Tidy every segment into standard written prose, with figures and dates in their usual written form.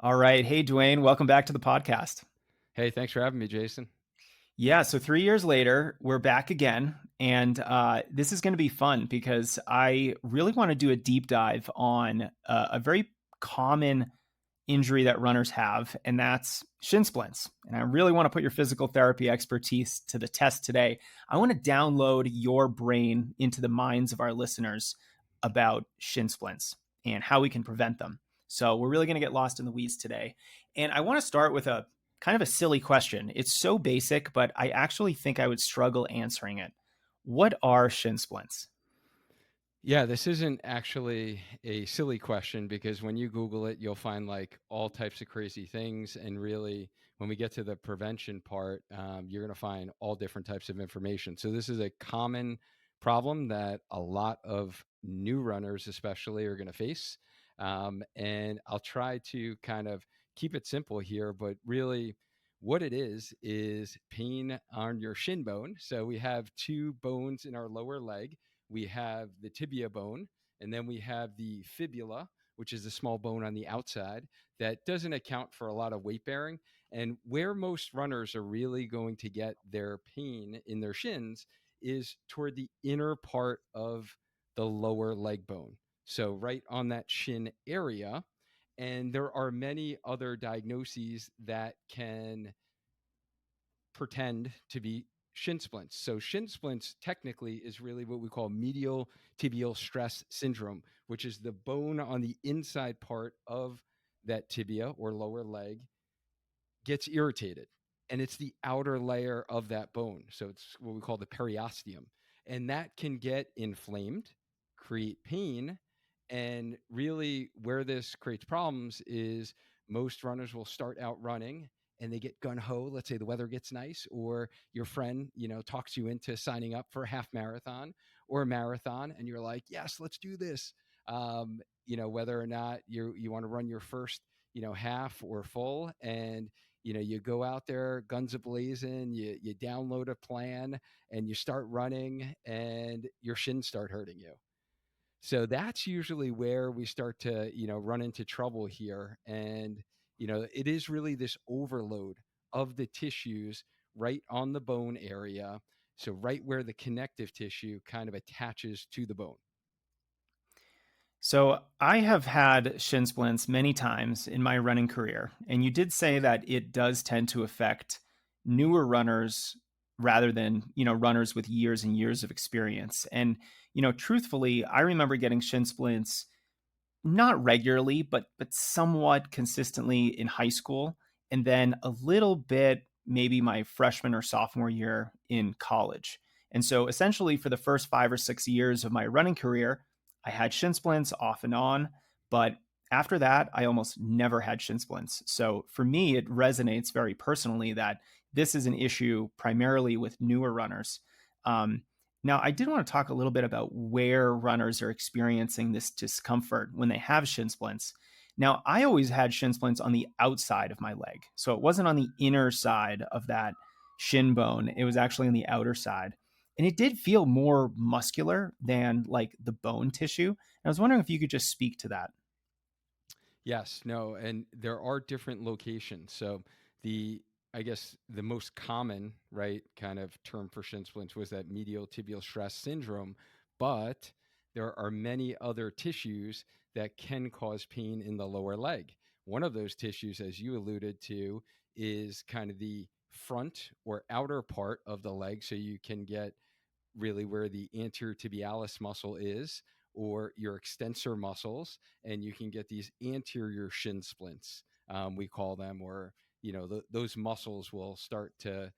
All right. Hey, Duane, welcome back to the podcast. Hey, thanks for having me, Jason. Yeah, so 3 years later, we're back again. And this is going to be fun because I really want to do a deep dive on a very common injury that runners have, and that's shin splints. And I really want to put your physical therapy expertise to the test today. I want to download your brain into the minds of our listeners about shin splints and how we can prevent them. So we're really going to get lost in the weeds today. And I want to start with a kind of a silly question. It's so basic, but I actually think I would struggle answering it. What are shin splints? Yeah, this isn't actually a silly question because when you Google it, you'll find like all types of crazy things. And really, when we get to the prevention part, you're going to find all different types of information. So, this is a common problem that a lot of new runners, especially, are going to face. And I'll try to kind of keep it simple here, but really, what it is pain on your shin bone. So, we have two bones in our lower leg. We have the tibia bone, and then we have the fibula, which is the small bone on the outside that doesn't account for a lot of weight bearing. And where most runners are really going to get their pain in their shins is toward the inner part of the lower leg bone. So, right on that shin area. And there are many other diagnoses that can pretend to be shin splints. So shin splints technically is really what we call medial tibial stress syndrome, which is the bone on the inside part of that tibia or lower leg gets irritated. And it's the outer layer of that bone. So it's what we call the periosteum. And that can get inflamed, create pain. And really, where this creates problems is most runners will start out running and they get gun ho. Let's say the weather gets nice, or your friend, talks you into signing up for a half marathon or a marathon, and you're like, yes, let's do this. Whether or not you want to run your first, half or full, and you go out there guns a-blazing, you download a plan and you start running and your shins start hurting you. So that's usually where we start to, run into trouble here. And, it is really this overload of the tissues right on the bone area. So right where the connective tissue kind of attaches to the bone. So I have had shin splints many times in my running career, and you did say that it does tend to affect newer runners rather than, runners with years and years of experience. And, truthfully, I remember getting shin splints not regularly, but somewhat consistently in high school, and then a little bit maybe my freshman or sophomore year in college. And so essentially for the first 5 or 6 years of my running career, I had shin splints off and on, but after that, I almost never had shin splints. So for me, it resonates very personally that this is an issue primarily with newer runners. Um, Now, I did want to talk a little bit about where runners are experiencing this discomfort when they have shin splints. Now, I always had shin splints on the outside of my leg. So it wasn't on the inner side of that shin bone, it was actually on the outer side. And it did feel more muscular than like the bone tissue. And I was wondering if you could just speak to that. Yes, no, and there are different locations. So the I guess the most common, right, kind of term for shin splints was that medial tibial stress syndrome, but there are many other tissues that can cause pain in the lower leg. One of those tissues, as you alluded to, is kind of the front or outer part of the leg. So you can get really where the anterior tibialis muscle is or your extensor muscles, and you can get these anterior shin splints, we call them, or those muscles will start to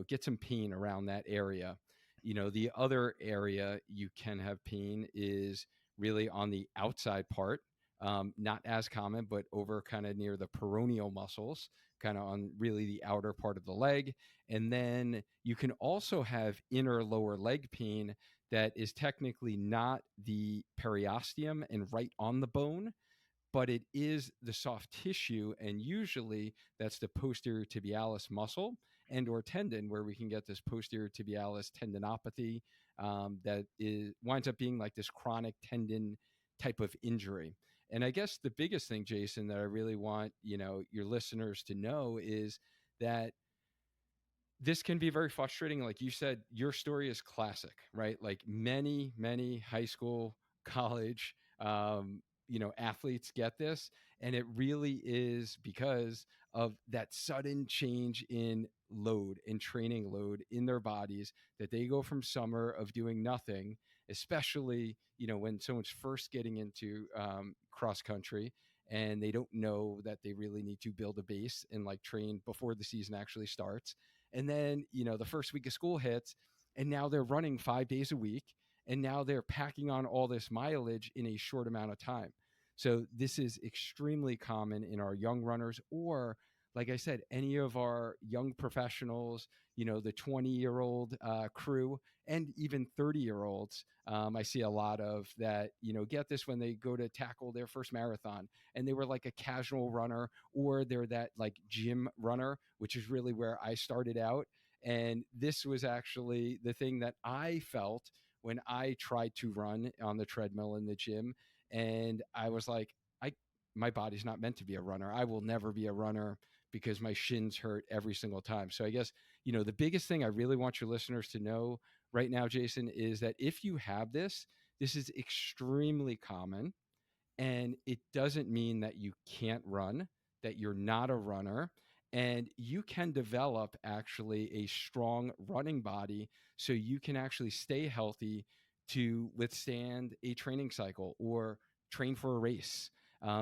get some pain around that area. The other area you can have pain is really on the outside part, not as common, but over kind of near the peroneal muscles, kind of on really the outer part of the leg. And then you can also have inner lower leg pain that is technically not the periosteum and right on the bone, but it is the soft tissue. And usually that's the posterior tibialis muscle and or tendon, where we can get this posterior tibialis tendinopathy, that winds up being like this chronic tendon type of injury. And I guess the biggest thing, Jason, that I really want, your listeners to know is that this can be very frustrating. Like you said, your story is classic, right? Like many high school, college, athletes get this. And it really is because of that sudden change in load and training load in their bodies, that they go from summer of doing nothing, especially, when someone's first getting into cross country and they don't know that they really need to build a base and like train before the season actually starts. And then, the first week of school hits and now they're running 5 days a week. And now they're packing on all this mileage in a short amount of time. So this is extremely common in our young runners, or like I said, any of our young professionals, the 20-year-old crew, and even 30-year-olds. I see a lot of that, get this when they go to tackle their first marathon and they were like a casual runner, or they're that like gym runner, which is really where I started out. And this was actually the thing that I felt when I tried to run on the treadmill in the gym. And I was like, I my body's not meant to be a runner. I will never be a runner because my shins hurt every single time. So I guess, the biggest thing I really want your listeners to know right now, Jason, is that if you have this, this is extremely common. And it doesn't mean that you can't run, that you're not a runner. And you can develop actually a strong running body so you can actually stay healthy to withstand a training cycle or train for a race.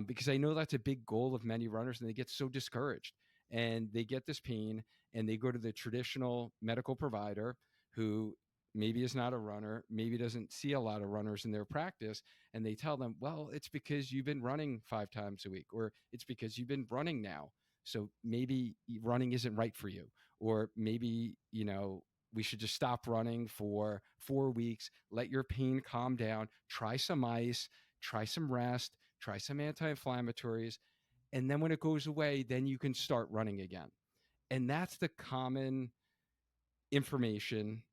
Because I know that's a big goal of many runners, and they get so discouraged and they get this pain and they go to the traditional medical provider who maybe is not a runner, maybe doesn't see a lot of runners in their practice, and they tell them, well, it's because you've been running 5 times a week, or it's because you've been running now. So maybe running isn't right for you. Or maybe, we should just stop running for 4 weeks, let your pain calm down, try some ice, try some rest, try some anti inflammatories. And then when it goes away, then you can start running again. And that's the common information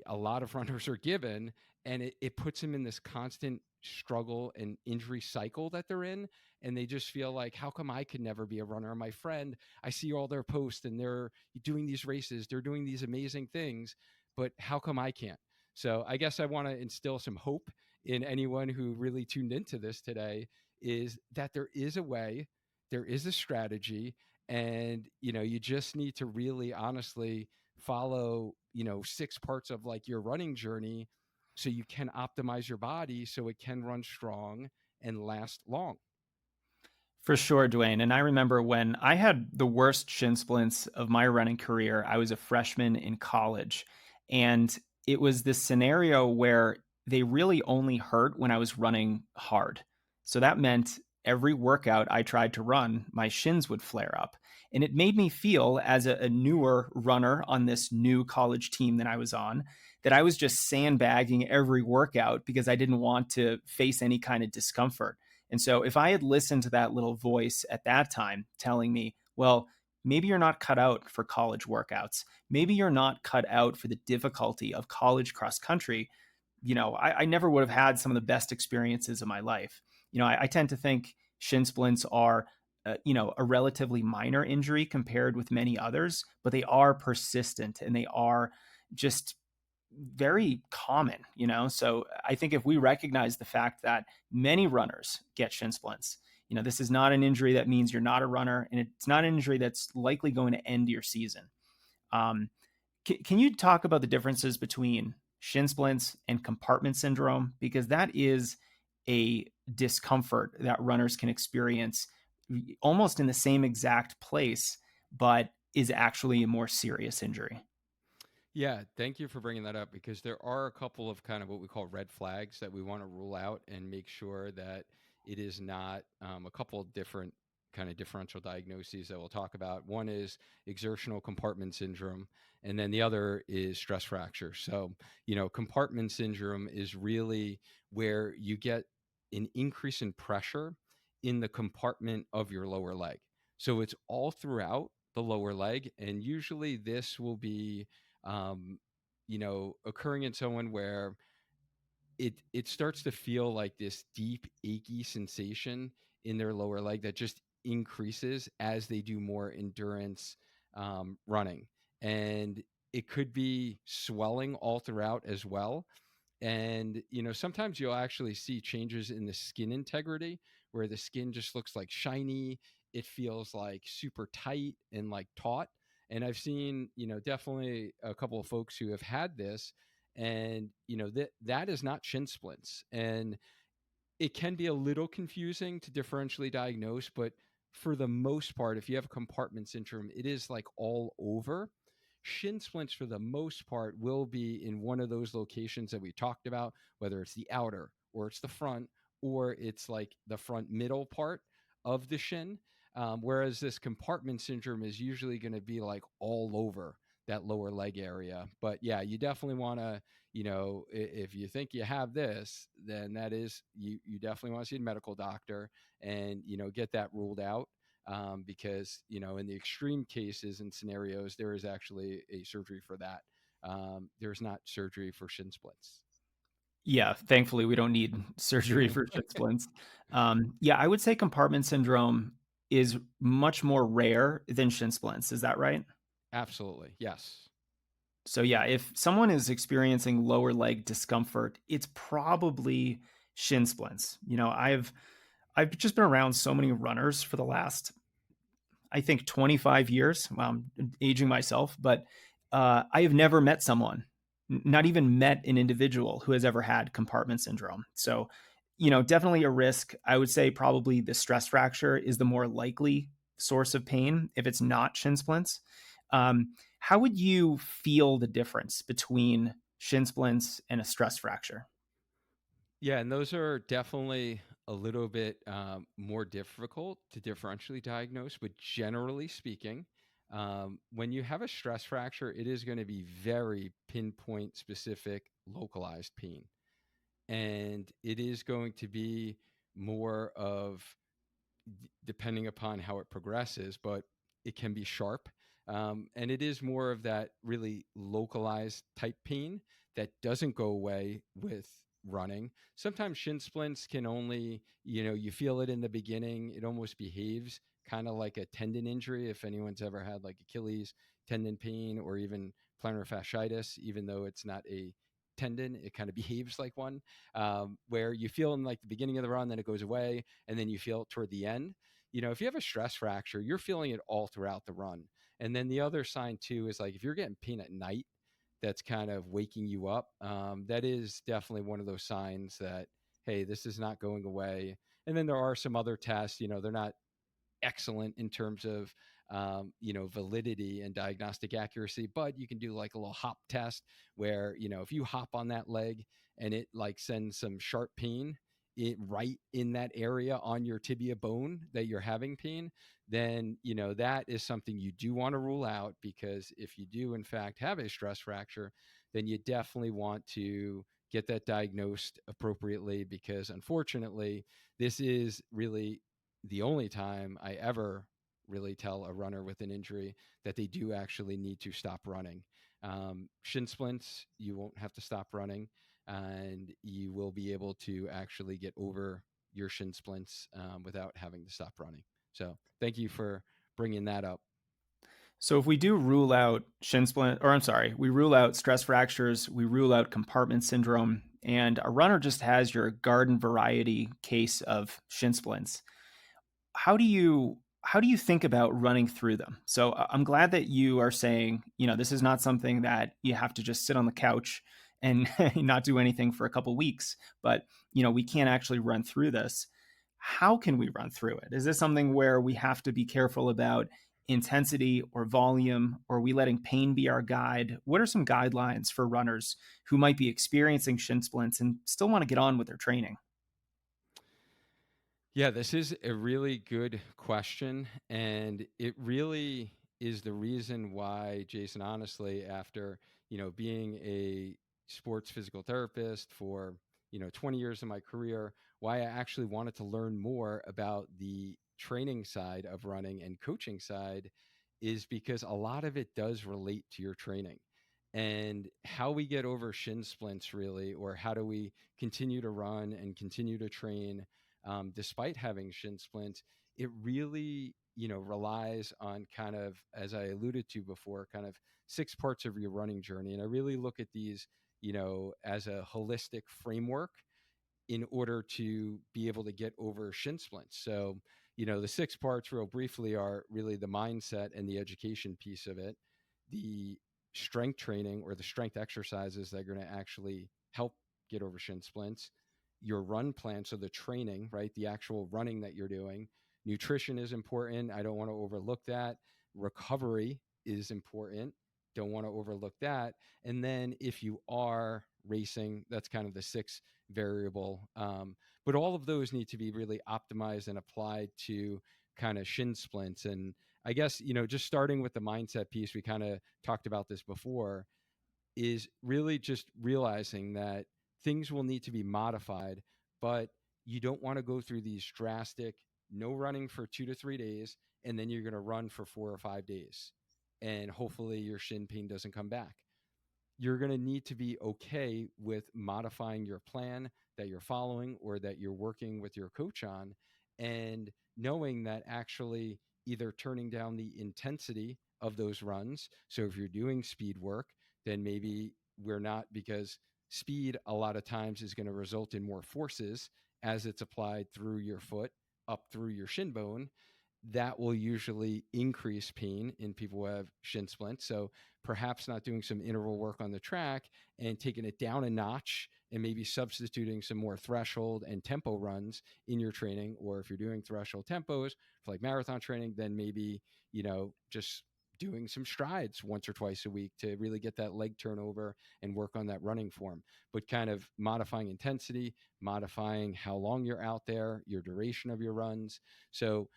a lot of runners are given, and it puts them in this constant struggle and injury cycle that they're in. And they just feel like, how come I could never be a runner? My friend, I see all their posts and they're doing these races, they're doing these amazing things, but how come I can't? So I guess I want to instill some hope in anyone who really tuned into this today, is that there is a way, there is a strategy, and you just need to really honestly follow 6 parts of like your running journey so you can optimize your body so it can run strong and last long. For sure, Duane. And I remember when I had the worst shin splints of my running career, I was a freshman in college. And it was this scenario where they really only hurt when I was running hard. So that meant every workout I tried to run, my shins would flare up. And it made me feel, as a newer runner on this new college team that I was on, that I was just sandbagging every workout because I didn't want to face any kind of discomfort. And so if I had listened to that little voice at that time telling me, well, maybe you're not cut out for college workouts, maybe you're not cut out for the difficulty of college cross country, I never would have had some of the best experiences of my life. I tend to think shin splints are, a relatively minor injury compared with many others, but they are persistent and they are just very common, So I think if we recognize the fact that many runners get shin splints, this is not an injury that means you're not a runner, and it's not an injury that's likely going to end your season. Um, can you talk about the differences between shin splints and compartment syndrome? Because that is a discomfort that runners can experience almost in the same exact place, but is actually a more serious injury. Yeah, thank you for bringing that up, because there are a couple of kind of what we call red flags that we want to rule out and make sure that it is not a couple of different kind of differential diagnoses that we'll talk about. One is exertional compartment syndrome, and then the other is stress fracture. So, compartment syndrome is really where you get an increase in pressure in the compartment of your lower leg. So it's all throughout the lower leg, and usually this will be occurring in someone where it starts to feel like this deep achy sensation in their lower leg that just increases as they do more endurance running. And it could be swelling all throughout as well. And sometimes you'll actually see changes in the skin integrity where the skin just looks like shiny. It feels like super tight and like taut. And I've seen definitely a couple of folks who have had this, and that is not shin splints. And it can be a little confusing to differentially diagnose, but for the most part, if you have compartment syndrome, it is like all over. Shin splints, for the most part, will be in one of those locations that we talked about, whether it's the outer or it's the front or it's like the front middle part of the shin. Whereas this compartment syndrome is usually going to be like all over that lower leg area. But yeah, you definitely want to, if you think you have this, then that is, you definitely want to see a medical doctor and, get that ruled out. Because, in the extreme cases and scenarios, there is actually a surgery for that. There's not surgery for shin splints. Yeah, thankfully we don't need surgery for shin splints. Yeah, I would say compartment syndrome is much more rare than shin splints. Is that right? Absolutely. Yes. So yeah, if someone is experiencing lower leg discomfort, it's probably shin splints. I've just been around so many runners for the last, I think, 25 years. Well, I'm aging myself, but I have never met someone, not even met an individual who has ever had compartment syndrome. So, definitely a risk. I would say probably the stress fracture is the more likely source of pain if it's not shin splints. How would you feel the difference between shin splints and a stress fracture? Yeah, and those are definitely a little bit more difficult to differentially diagnose. But generally speaking, when you have a stress fracture, it is going to be very pinpoint specific, localized pain. And it is going to be more of, depending upon how it progresses, but it can be sharp. And it is more of that really localized type pain that doesn't go away with running. Sometimes shin splints can only, you feel it in the beginning. It almost behaves kind of like a tendon injury. If anyone's ever had like Achilles tendon pain or even plantar fasciitis, even though it's not a tendon, it kind of behaves like one, where you feel in like the beginning of the run, then it goes away, and then you feel it toward the end. If you have a stress fracture, you're feeling it all throughout the run. And then the other sign too is like if you're getting pain at night, that's kind of waking you up. That is definitely one of those signs that, hey, this is not going away. And then there are some other tests, they're not excellent in terms of validity and diagnostic accuracy, but you can do like a little hop test where if you hop on that leg and it like sends some sharp pain it right in that area on your tibia bone that you're having pain, then that is something you do want to rule out, because if you do in fact have a stress fracture, then you definitely want to get that diagnosed appropriately, because unfortunately this is really the only time I ever really tell a runner with an injury that they do actually need to stop running. Shin splints, you won't have to stop running, and you will be able to actually get over your shin splints without having to stop running. So, thank you for bringing that up. So if we do rule out shin splint, or I'm sorry, we rule out stress fractures, we rule out compartment syndrome, and a runner just has your garden variety case of shin splints, how do you think about running through them? So I'm glad that you are saying, this is not something that you have to just sit on the couch and not do anything for a couple weeks, but we can't actually run through this. How can we run through it? Is this something where we have to be careful about intensity or volume, or are we letting pain be our guide? What are some guidelines for runners who might be experiencing shin splints and still want to get on with their training? Yeah, this is a really good question. And it really is the reason why, Jason, honestly, after, being a sports physical therapist for, 20 years of my career, why I actually wanted to learn more about the training side of running and coaching side is because a lot of it does relate to your training. And how we get over shin splints, really, or how do we continue to run and continue to train despite having shin splints, it really, relies on kind of, as I alluded to before, kind of six parts of your running journey. And I really look at these, as a holistic framework in order to be able to get over shin splints. So, the six parts, real briefly, are really the mindset and the education piece of it, the strength training or the strength exercises that are going to actually help get over shin splints, your run plan, so the training, right, the actual running that you're doing. Nutrition is important. I don't want to overlook that. Recovery is important. Don't want to overlook that. And then if you are racing, that's kind of the six variable. But all of those need to be really optimized and applied to kind of shin splints. And I guess, just starting with the mindset piece, we kind of talked about this before, is really just realizing that things will need to be modified, but you don't want to go through these drastic no running for 2 to 3 days, and then you're going to run for 4 or 5 days. And hopefully your shin pain doesn't come back. You're going to need to be okay with modifying your plan that you're following or that you're working with your coach on, and knowing that actually either turning down the intensity of those runs. So if you're doing speed work, then maybe we're not, because speed a lot of times is going to result in more forces as it's applied through your foot up through your shin bone. That will usually increase pain in people who have shin splints. So perhaps not doing some interval work on the track and taking it down a notch, and maybe substituting some more threshold and tempo runs in your training. Or if you're doing threshold tempos for like marathon training, then maybe, just doing some strides once or twice a week to really get that leg turnover and work on that running form. But kind of modifying intensity, modifying how long you're out there, your duration of your runs. So,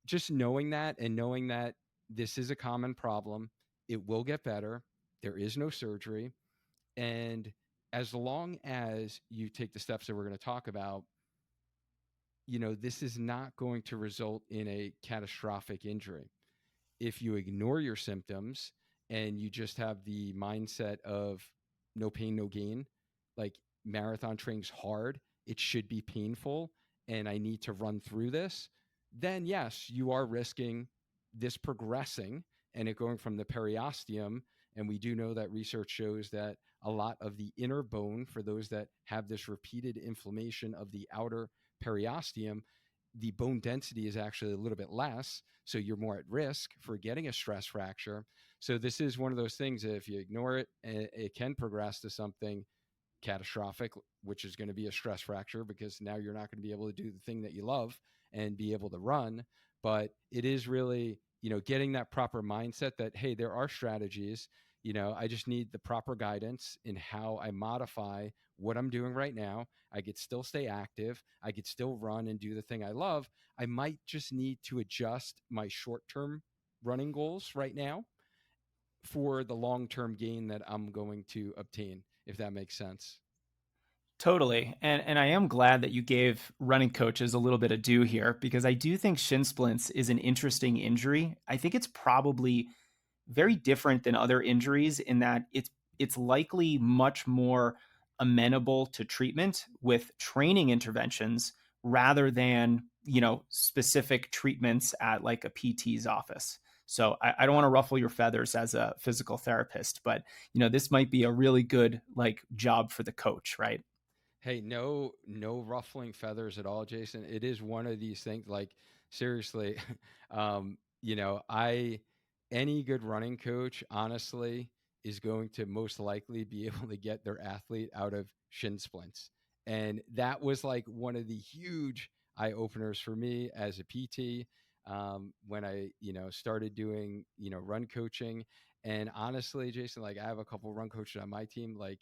just knowing that, and knowing that this is a common problem, it will get better. There is no surgery. And as long as you take the steps that we're going to talk about, this is not going to result in a catastrophic injury. If you ignore your symptoms and you just have the mindset of no pain, no gain, like marathon training's hard, it should be painful, and I need to run through this, then yes, you are risking this progressing and it going from the periosteum. And we do know that research shows that a lot of the inner bone, for those that have this repeated inflammation of the outer periosteum, the bone density is actually a little bit less. So you're more at risk for getting a stress fracture. So this is one of those things that if you ignore it, it can progress to something catastrophic, which is going to be a stress fracture, because now you're not going to be able to do the thing that you love and be able to run. But it is really, getting that proper mindset that, hey, there are strategies. I just need the proper guidance in how I modify what I'm doing right now. I could still stay active. I could still run and do the thing I love. I might just need to adjust my short term running goals right now for the long term gain that I'm going to obtain, if that makes sense. Totally. And I am glad that you gave running coaches a little bit of due here, because I do think shin splints is an interesting injury. I think it's probably very different than other injuries in that it's likely much more amenable to treatment with training interventions rather than, specific treatments at like a PT's office. So I don't want to ruffle your feathers as a physical therapist, but this might be a really good like job for the coach, right? Hey, no ruffling feathers at all, Jason. It is one of these things, like, seriously. I any good running coach, honestly, is going to most likely be able to get their athlete out of shin splints. And that was like one of the huge eye openers for me as a PT, when I, started doing, run coaching. And honestly, Jason, like, I have a couple run coaches on my team. Like,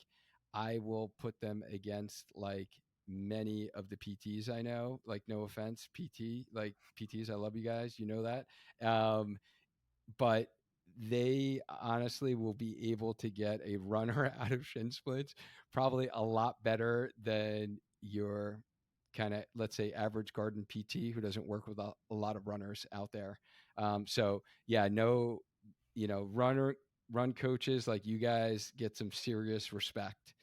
I will put them against like many of the PTs I know. Like, no offense, like PTs, I love you guys, you know that. But they honestly will be able to get a runner out of shin splints probably a lot better than your kind of, let's say, average garden PT who doesn't work with a lot of runners out there. So yeah, no, runner. run coaches like you guys get some serious respect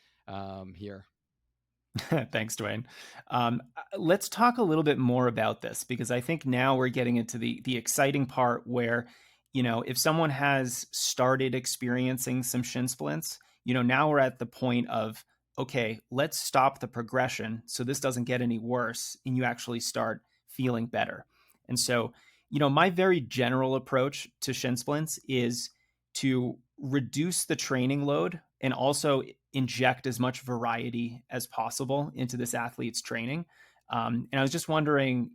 here. Thanks, Duane. Let's talk a little bit more about this, because I think now we're getting into the exciting part where, if someone has started experiencing some shin splints, now we're at the point of, okay, let's stop the progression so this doesn't get any worse and you actually start feeling better. And so, my very general approach to shin splints is to reduce the training load and also inject as much variety as possible into this athlete's training. And I was just wondering,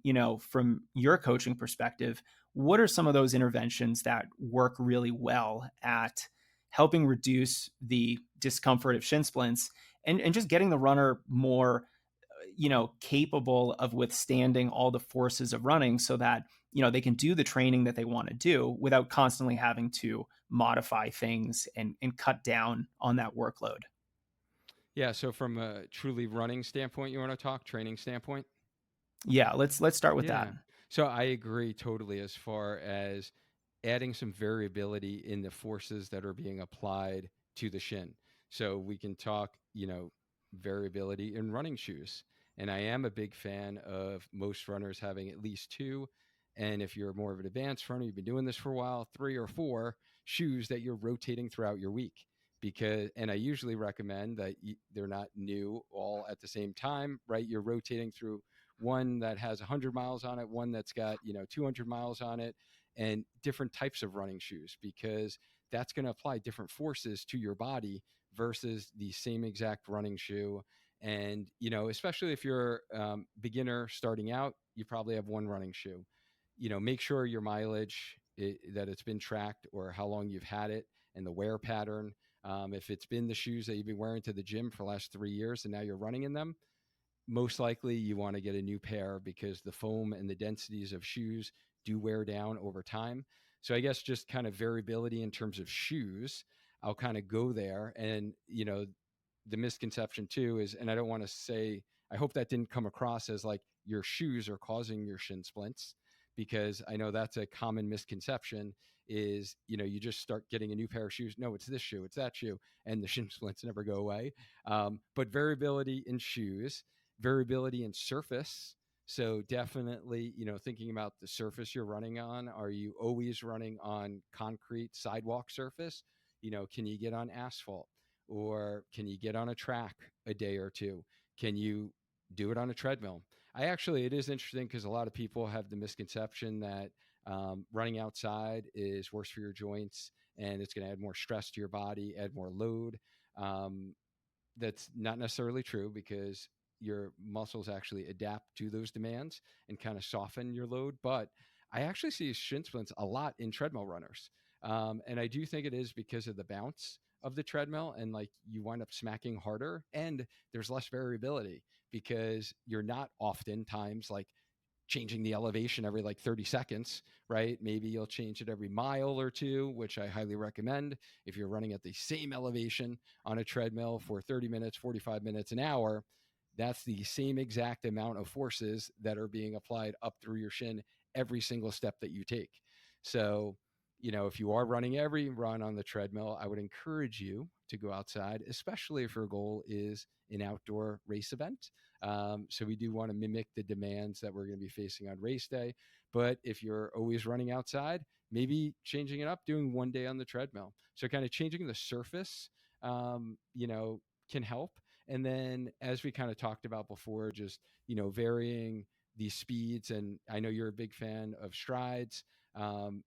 from your coaching perspective, what are some of those interventions that work really well at helping reduce the discomfort of shin splints, and just getting the runner more, capable of withstanding all the forces of running, so that, they can do the training that they want to do without constantly having to modify things and cut down on that workload. Yeah. So from a truly running standpoint, you want to talk training standpoint? Yeah, let's start with that. Yeah. So I agree totally as far as adding some variability in the forces that are being applied to the shin. So we can talk, variability in running shoes. And I am a big fan of most runners having at least two. And if you're more of an advanced runner, you've been doing this for a while, 3 or 4 shoes that you're rotating throughout your week. And I usually recommend that they're not new all at the same time, right? You're rotating through one that has 100 miles on it, one that's got 200 miles on it, and different types of running shoes, because that's going to apply different forces to your body versus the same exact running shoe. And especially if you're beginner starting out, you probably have one running shoe. Make sure your mileage, that it's been tracked, or how long you've had it, and the wear pattern. If it's been the shoes that you've been wearing to the gym for the last 3 years and now you're running in them, most likely you want to get a new pair, because the foam and the densities of shoes do wear down over time. So I guess just kind of variability in terms of shoes, I'll kind of go there. And, the misconception too is, and I don't want to say, I hope that didn't come across as like your shoes are causing your shin splints, because I know that's a common misconception is, you just start getting a new pair of shoes. No, it's this shoe, it's that shoe, and the shin splints never go away. But variability in shoes, variability in surface. So definitely, thinking about the surface you're running on. Are you always running on concrete sidewalk surface? Can you get on asphalt, or can you get on a track a day or two? Can you do it on a treadmill? It is interesting because a lot of people have the misconception that running outside is worse for your joints and it's going to add more stress to your body, add more load. Um, that's not necessarily true, because your muscles actually adapt to those demands and kind of soften your load. But I actually see shin splints a lot in treadmill runners. And I do think it is because of the bounce of the treadmill, and like you wind up smacking harder, and there's less variability because you're not oftentimes like changing the elevation every like 30 seconds, right? Maybe you'll change it every mile or two, which I highly recommend. If you're running at the same elevation on a treadmill for 30 minutes, 45 minutes, an hour, that's the same exact amount of forces that are being applied up through your shin every single step that you take. So, if you are running every run on the treadmill, I would encourage you to go outside, especially if your goal is an outdoor race event. So we do want to mimic the demands that we're going to be facing on race day. But if you're always running outside, maybe changing it up, doing one day on the treadmill. So kind of changing the surface, can help. And then, as we kind of talked about before, just, varying the speeds. And I know you're a big fan of strides, and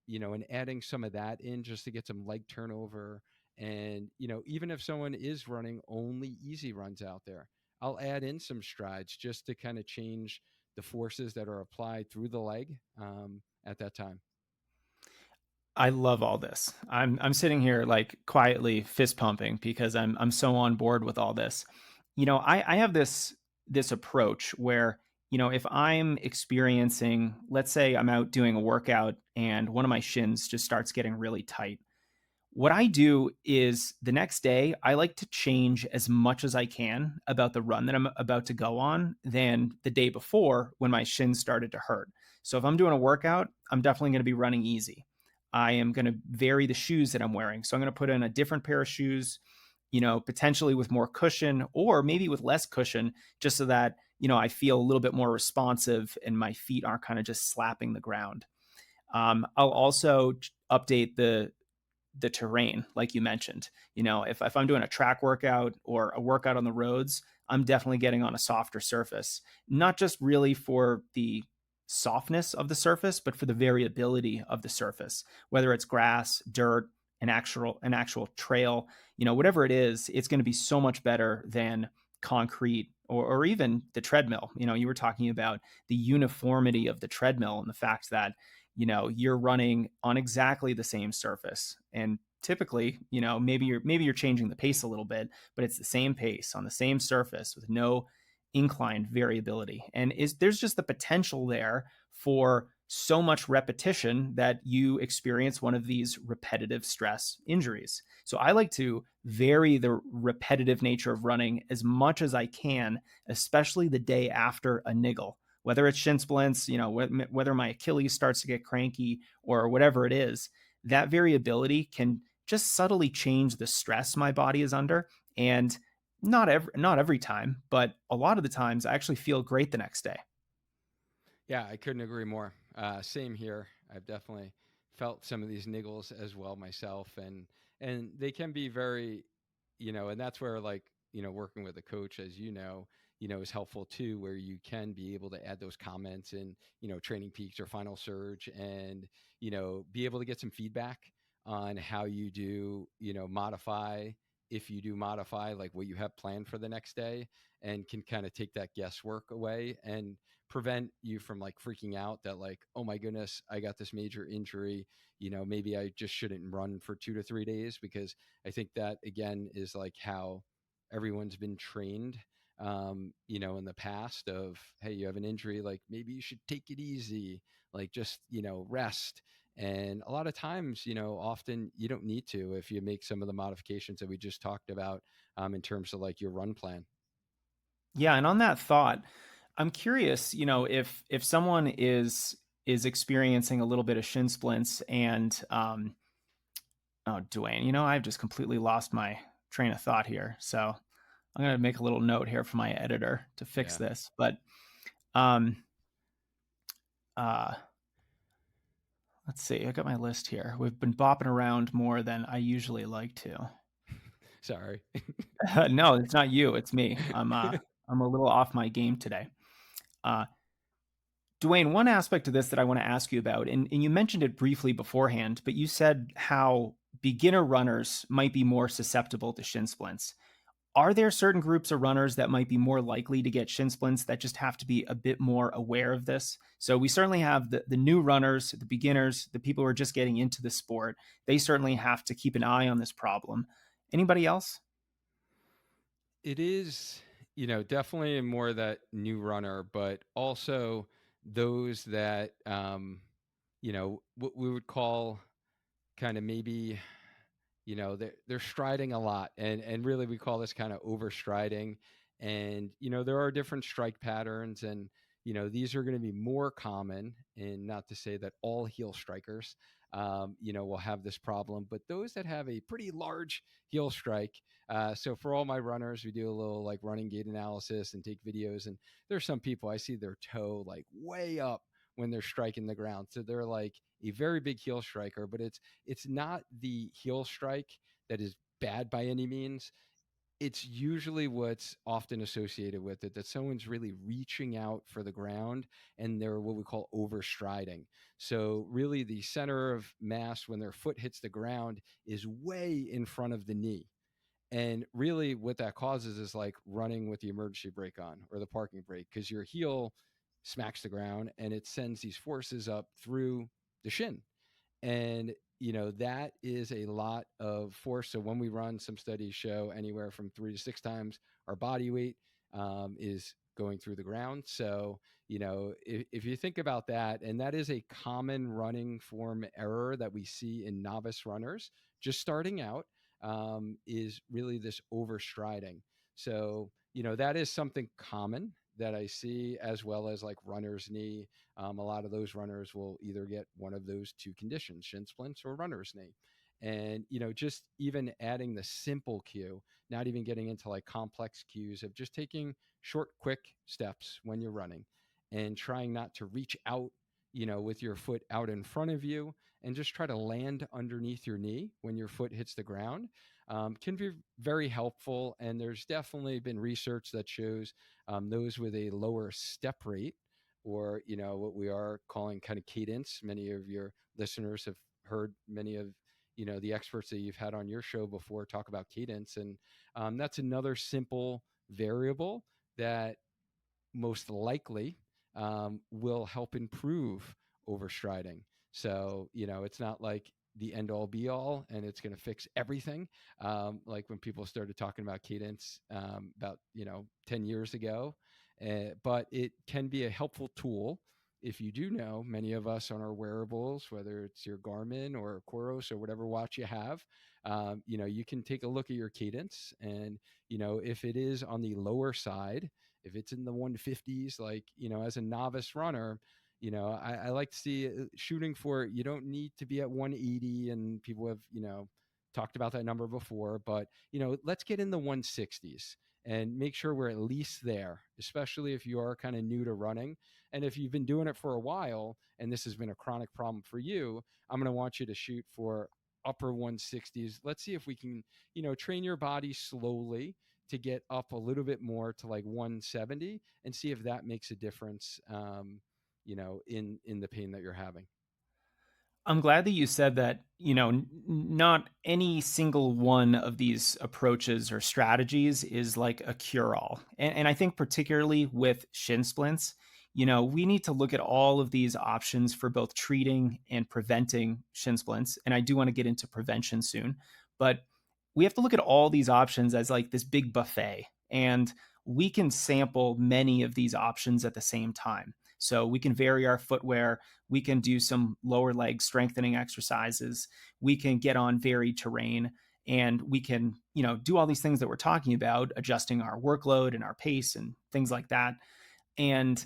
adding some of that in just to get some leg turnover. And, even if someone is running only easy runs out there, I'll add in some strides just to kind of change the forces that are applied through the leg at that time. I love all this. I'm sitting here like quietly fist pumping because I'm so on board with all this. I have this approach where, if I'm experiencing, let's say I'm out doing a workout and one of my shins just starts getting really tight. What I do is the next day, I like to change as much as I can about the run that I'm about to go on than the day before when my shins started to hurt. So if I'm doing a workout, I'm definitely going to be running easy. I am going to vary the shoes that I'm wearing. So I'm going to put in a different pair of shoes, potentially with more cushion or maybe with less cushion, just so that, I feel a little bit more responsive and my feet aren't kind of just slapping the ground. I'll also update the terrain, like you mentioned. If I'm doing a track workout or a workout on the roads, I'm definitely getting on a softer surface, not just really for the softness of the surface, but for the variability of the surface, whether it's grass, dirt, an actual trail, whatever it is, it's going to be so much better than concrete or even the treadmill. You were talking about the uniformity of the treadmill and the fact that you're running on exactly the same surface, and typically maybe you're changing the pace a little bit, but it's the same pace on the same surface with no inclined variability. And there's just the potential there for so much repetition that you experience one of these repetitive stress injuries. So I like to vary the repetitive nature of running as much as I can, especially the day after a niggle, whether it's shin splints, whether my Achilles starts to get cranky or whatever it is. That variability can just subtly change the stress my body is under. And not every time, but a lot of the times I actually feel great the next day. Yeah, I couldn't agree more. Same here. I've definitely felt some of these niggles as well myself, and they can be very, and that's where like working with a coach, as is helpful too, where you can be able to add those comments in, Training Peaks or Final Surge, and be able to get some feedback on how you do, modify, if you do modify like what you have planned for the next day, and can kind of take that guesswork away and prevent you from like freaking out that like, oh my goodness, I got this major injury, maybe I just shouldn't run for 2 to 3 days. Because I think that again is like how everyone's been trained, in the past of, hey, you have an injury, like maybe you should take it easy, like just, rest. And a lot of times, often you don't need to if you make some of the modifications that we just talked about, in terms of like your run plan. Yeah, and on that thought, I'm curious, if someone is experiencing a little bit of shin splints and oh, Duane, I've just completely lost my train of thought here. So I'm going to make a little note here for my editor to fix Yeah. this. But um, uh, let's see. I got my list here. We've been bopping around more than I usually like to. Sorry. No, it's not you. It's me. I'm a little off my game today. Uh, Duane, one aspect of this that I want to ask you about, and you mentioned it briefly beforehand, but you said how beginner runners might be more susceptible to shin splints. Are there certain groups of runners that might be more likely to get shin splints that just have to be a bit more aware of this? So we certainly have the new runners, the beginners, the people who are just getting into the sport. They certainly have to keep an eye on this problem. Anybody else? It is, definitely more that new runner, but also those that, what we would call kind of maybe, they're striding a lot, and really we call this kind of overstriding. And there are different strike patterns, and these are going to be more common, and not to say that all heel strikers will have this problem, but those that have a pretty large heel strike. So for all my runners, we do a little like running gait analysis and take videos, and there's some people I see their toe like way up when they're striking the ground, so they're like a very big heel striker, but it's not the heel strike that is bad by any means. It's usually what's often associated with it, that someone's really reaching out for the ground and they're what we call overstriding. So really the center of mass when their foot hits the ground is way in front of the knee. And really what that causes is like running with the emergency brake on or the parking brake, because your heel smacks the ground and it sends these forces up through the shin. And that is a lot of force. So when we run, some studies show anywhere from 3 to 6 times our body weight is going through the ground. So if you think about that, and that is a common running form error that we see in novice runners just starting out, is really this overstriding. So that is something common that I see, as well as like runner's knee. A lot of those runners will either get one of those two conditions, shin splints or runner's knee. And, just even adding the simple cue, not even getting into like complex cues of just taking short, quick steps when you're running and trying not to reach out, with your foot out in front of you, and just try to land underneath your knee when your foot hits the ground, can be very helpful. And there's definitely been research that shows those with a lower step rate, or what we are calling kind of cadence. Many of your listeners have heard many of the experts that you've had on your show before talk about cadence, and that's another simple variable that most likely will help improve overstriding. So, it's not like the end all be all and it's going to fix everything. Like when people started talking about cadence about, 10 years ago. But it can be a helpful tool. If you do know, many of us on our wearables, whether it's your Garmin or Coros or whatever watch you have, you can take a look at your cadence. And, if it is on the lower side, if it's in the 150s, like, as a novice runner, I like to see shooting for, you don't need to be at 180, and people have, talked about that number before, but, let's get in the 160s and make sure we're at least there, especially if you are kind of new to running. And if you've been doing it for a while and this has been a chronic problem for you, I'm going to want you to shoot for upper 160s. Let's see if we can, train your body slowly to get up a little bit more to like 170, and see if that makes a difference, in the pain that you're having. I'm glad that you said that, not any single one of these approaches or strategies is like a cure all. And I think, particularly with shin splints, we need to look at all of these options for both treating and preventing shin splints. And I do want to get into prevention soon, but we have to look at all these options as like this big buffet. And we can sample many of these options at the same time. So we can vary our footwear, we can do some lower leg strengthening exercises, we can get on varied terrain, and we can, do all these things that we're talking about, adjusting our workload and our pace and things like that. And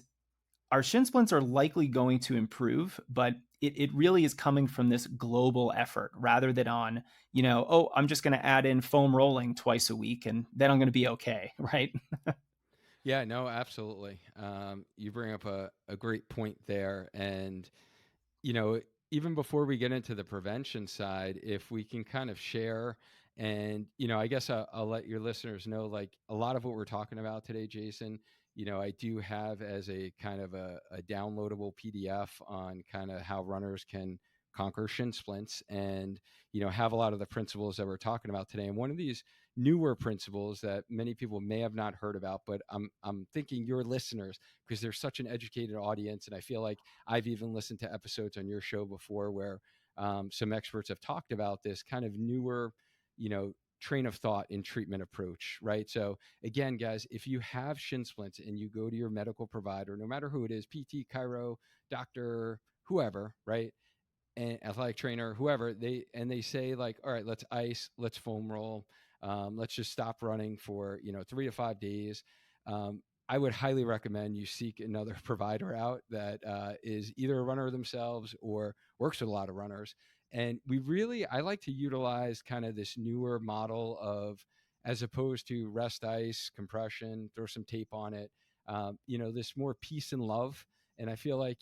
our shin splints are likely going to improve, but it really is coming from this global effort rather than on, oh, I'm just going to add in foam rolling twice a week and then I'm going to be okay. Right. Yeah, no, absolutely. You bring up a great point there. And, you know, even before we get into the prevention side, if we can kind of share, and, I guess I'll let your listeners know, like, a lot of what we're talking about today, Jason, I do have as a kind of a downloadable PDF on kind of how runners can conquer shin splints, and, have a lot of the principles that we're talking about today. And one of these newer principles that many people may have not heard about, but I'm thinking your listeners, because they're such an educated audience, and I feel like I've even listened to episodes on your show before where some experts have talked about this kind of newer, train of thought in treatment approach, right? So again, guys, if you have shin splints and you go to your medical provider, no matter who it is, PT, chiro, doctor, whoever, right? And athletic trainer, whoever, they say like, all right, let's ice, let's foam roll, let's just stop running for 3 to 5 days. I would highly recommend you seek another provider out that is either a runner themselves or works with a lot of runners. And I like to utilize kind of this newer model of, as opposed to rest ice, compression, throw some tape on it, this more peace and love. And I feel like,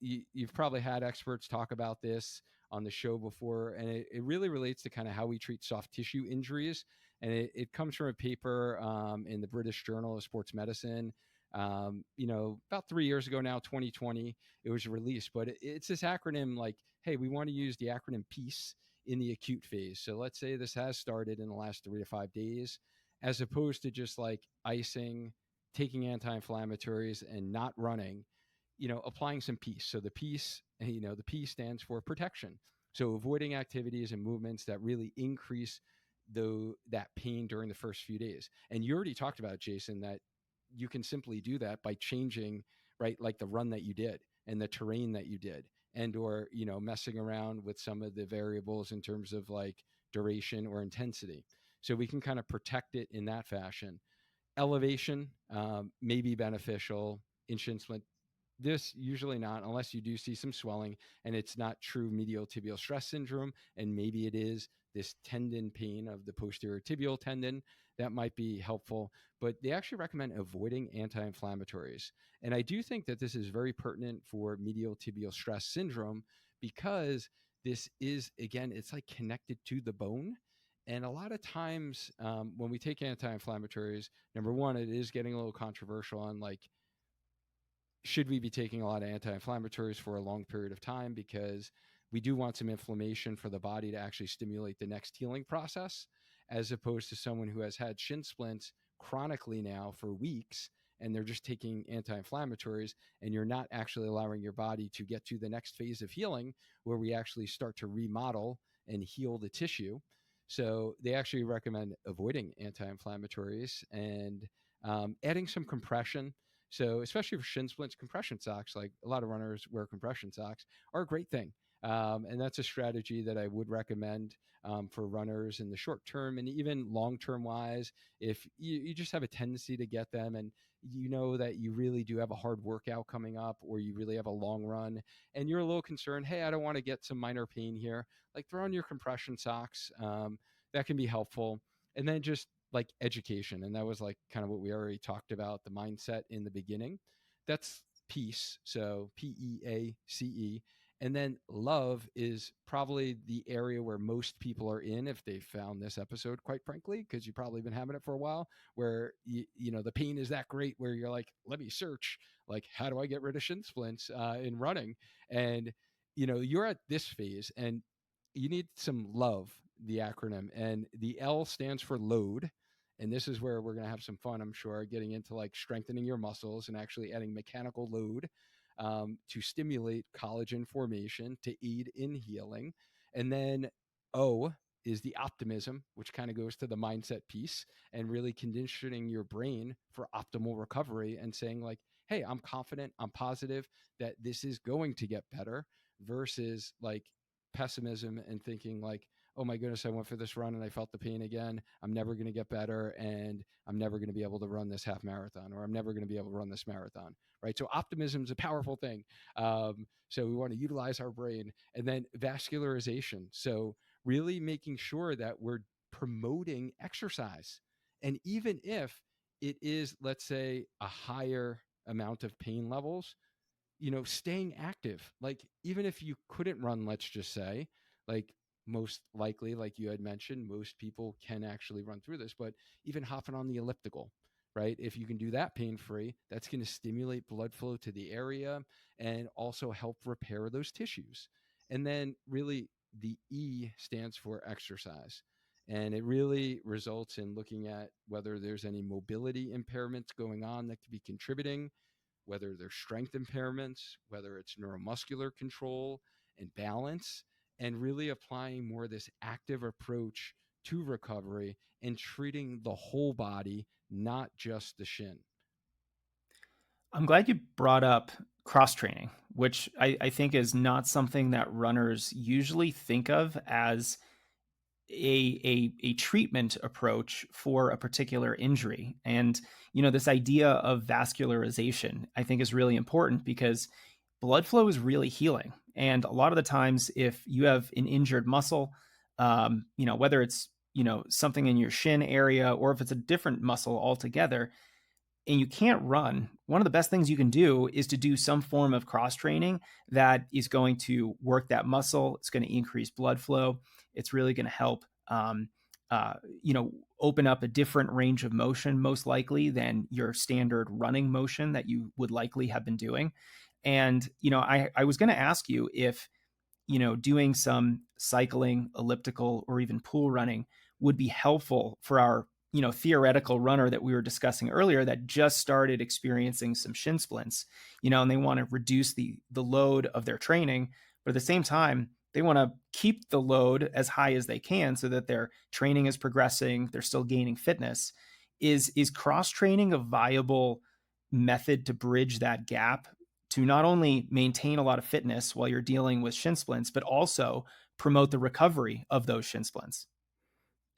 you've probably had experts talk about this on the show before, and it really relates to kind of how we treat soft tissue injuries. And it comes from a paper in the British Journal of Sports Medicine. About 3 years ago now, 2020, it was released. But it's this acronym like, hey, we want to use the acronym PEACE in the acute phase. So let's say this has started in the last 3 to 5 days, as opposed to just like icing, taking anti-inflammatories, and not running, applying some peace. So the peace, the P stands for protection. So avoiding activities and movements that really increase that pain during the first few days. And you already talked about, Jason, that you can simply do that by changing, right, like the run that you did and the terrain that you did, and or messing around with some of the variables in terms of like duration or intensity. So we can kind of protect it in that fashion. elevation may be beneficial in shin splint. This usually not, unless you do see some swelling and it's not true medial tibial stress syndrome, and maybe it is this tendon pain of the posterior tibial tendon. That might be helpful, but they actually recommend avoiding anti-inflammatories. And I do think that this is very pertinent for medial tibial stress syndrome, because this is, again, it's like connected to the bone. And a lot of times when we take anti-inflammatories, number one, it is getting a little controversial on like, should we be taking a lot of anti-inflammatories for a long period of time, because we do want some inflammation for the body to actually stimulate the next healing process, as opposed to someone who has had shin splints chronically now for weeks and they're just taking anti-inflammatories, and you're not actually allowing your body to get to the next phase of healing where we actually start to remodel and heal the tissue. So they actually recommend avoiding anti-inflammatories and adding some compression. So especially for shin splints, compression socks, like a lot of runners wear compression socks, are a great thing. And that's a strategy that I would recommend for runners in the short term, and even long term wise. If you just have a tendency to get them, and you know that you really do have a hard workout coming up, or you really have a long run and you're a little concerned, hey, I don't want to get some minor pain here, like throw on your compression socks. That can be helpful. And then just like education. And that was like kind of what we already talked about, the mindset in the beginning. That's peace. So PEACE. And then love is probably the area where most people are in, if they found this episode, quite frankly, because you've probably been having it for a while, where you know the pain is that great where you're like, let me search, like, how do I get rid of shin splints in running? And you know, you're at this phase and you need some love, the acronym, and the L stands for load. And this is where we're going to have some fun, I'm sure, getting into like strengthening your muscles and actually adding mechanical load to stimulate collagen formation to aid in healing. And then O is the optimism, which kind of goes to the mindset piece and really conditioning your brain for optimal recovery and saying, like, hey, I'm confident, I'm positive that this is going to get better, versus like pessimism and thinking, like, oh my goodness, I went for this run and I felt the pain again. I'm never going to get better, and I'm never going to be able to run this half marathon, or I'm never going to be able to run this marathon. Right. So optimism is a powerful thing. So we want to utilize our brain. And then vascularization. So really making sure that we're promoting exercise. And even if it is, let's say, a higher amount of pain levels, you know, staying active. Like, even if you couldn't run, let's just say, like, most likely, like you had mentioned, most people can actually run through this, but even hopping on the elliptical, right? If you can do that pain free, that's going to stimulate blood flow to the area and also help repair those tissues. And then, really, the E stands for exercise. And it really results in looking at whether there's any mobility impairments going on that could be contributing, whether they're strength impairments, whether it's neuromuscular control and balance, and really applying more of this active approach to recovery and treating the whole body, not just the shin. I'm glad you brought up cross training, which I think is not something that runners usually think of as a treatment approach for a particular injury. And you know, this idea of vascularization I think is really important, because blood flow is really healing. And a lot of the times, if you have an injured muscle, you know, whether it's, you know, something in your shin area or if it's a different muscle altogether, and you can't run, one of the best things you can do is to do some form of cross training that is going to work that muscle. It's going to increase blood flow. It's really going to help, you know, open up a different range of motion, most likely, than your standard running motion that you would likely have been doing. And, you know, I was going to ask you if, you know, doing some cycling, elliptical, or even pool running would be helpful for our, you know, theoretical runner that we were discussing earlier that just started experiencing some shin splints, you know, and they want to reduce the load of their training, but at the same time, they want to keep the load as high as they can so that their training is progressing, they're still gaining fitness. Is cross training a viable method to bridge that gap, to not only maintain a lot of fitness while you're dealing with shin splints, but also promote the recovery of those shin splints?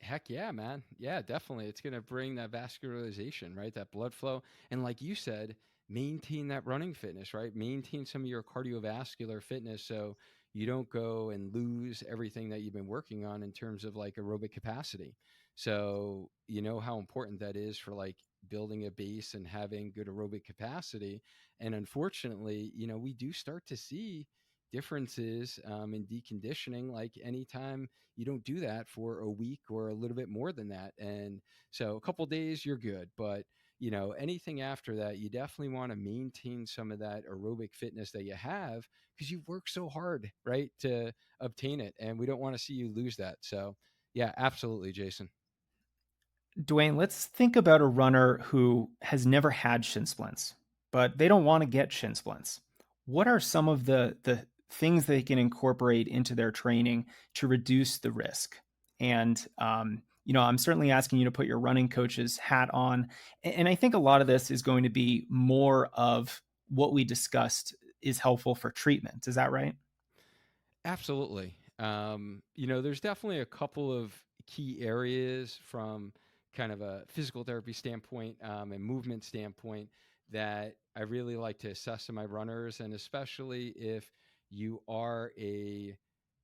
Heck yeah, man. Yeah, definitely. It's going to bring that vascularization, right? That blood flow. And like you said, maintain that running fitness, right? Maintain some of your cardiovascular fitness so you don't go and lose everything that you've been working on in terms of like aerobic capacity. So, you know how important that is for like building a base and having good aerobic capacity. And unfortunately, we do start to see differences in deconditioning like anytime you don't do that for a week or a little bit more than that. And so a couple days you're good, but anything after that, you definitely want to maintain some of that aerobic fitness that you have because you've worked so hard, right, to obtain it. And we don't want to see you lose that. So yeah, absolutely, Jason. Duane, let's think about a runner who has never had shin splints, but they don't want to get shin splints. What are some of the things they can incorporate into their training to reduce the risk? And I'm certainly asking you to put your running coach's hat on, and I think a lot of this is going to be more of what we discussed is helpful for treatment. Is that right? Absolutely. There's definitely a couple of key areas from kind of a physical therapy standpoint and movement standpoint that I really like to assess in my runners. And especially if you are a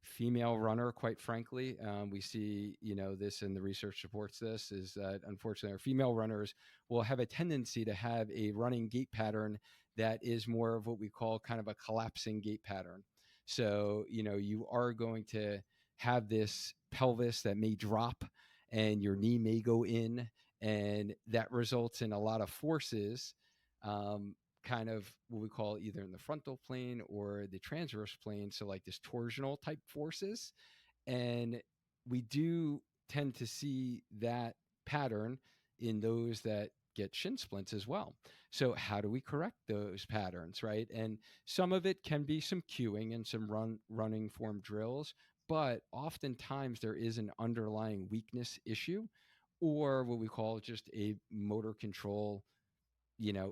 female runner, quite frankly, we see, this and the research supports this is that unfortunately our female runners will have a tendency to have a running gait pattern that is more of what we call kind of a collapsing gait pattern. So, you are going to have this pelvis that may drop and your knee may go in, and that results in a lot of forces, kind of what we call either in the frontal plane or the transverse plane. So, like this torsional type forces. And we do tend to see that pattern in those that get shin splints as well. So, how do we correct those patterns, right? And some of it can be some cueing and some running form drills, but oftentimes there is an underlying weakness issue or what we call just a motor control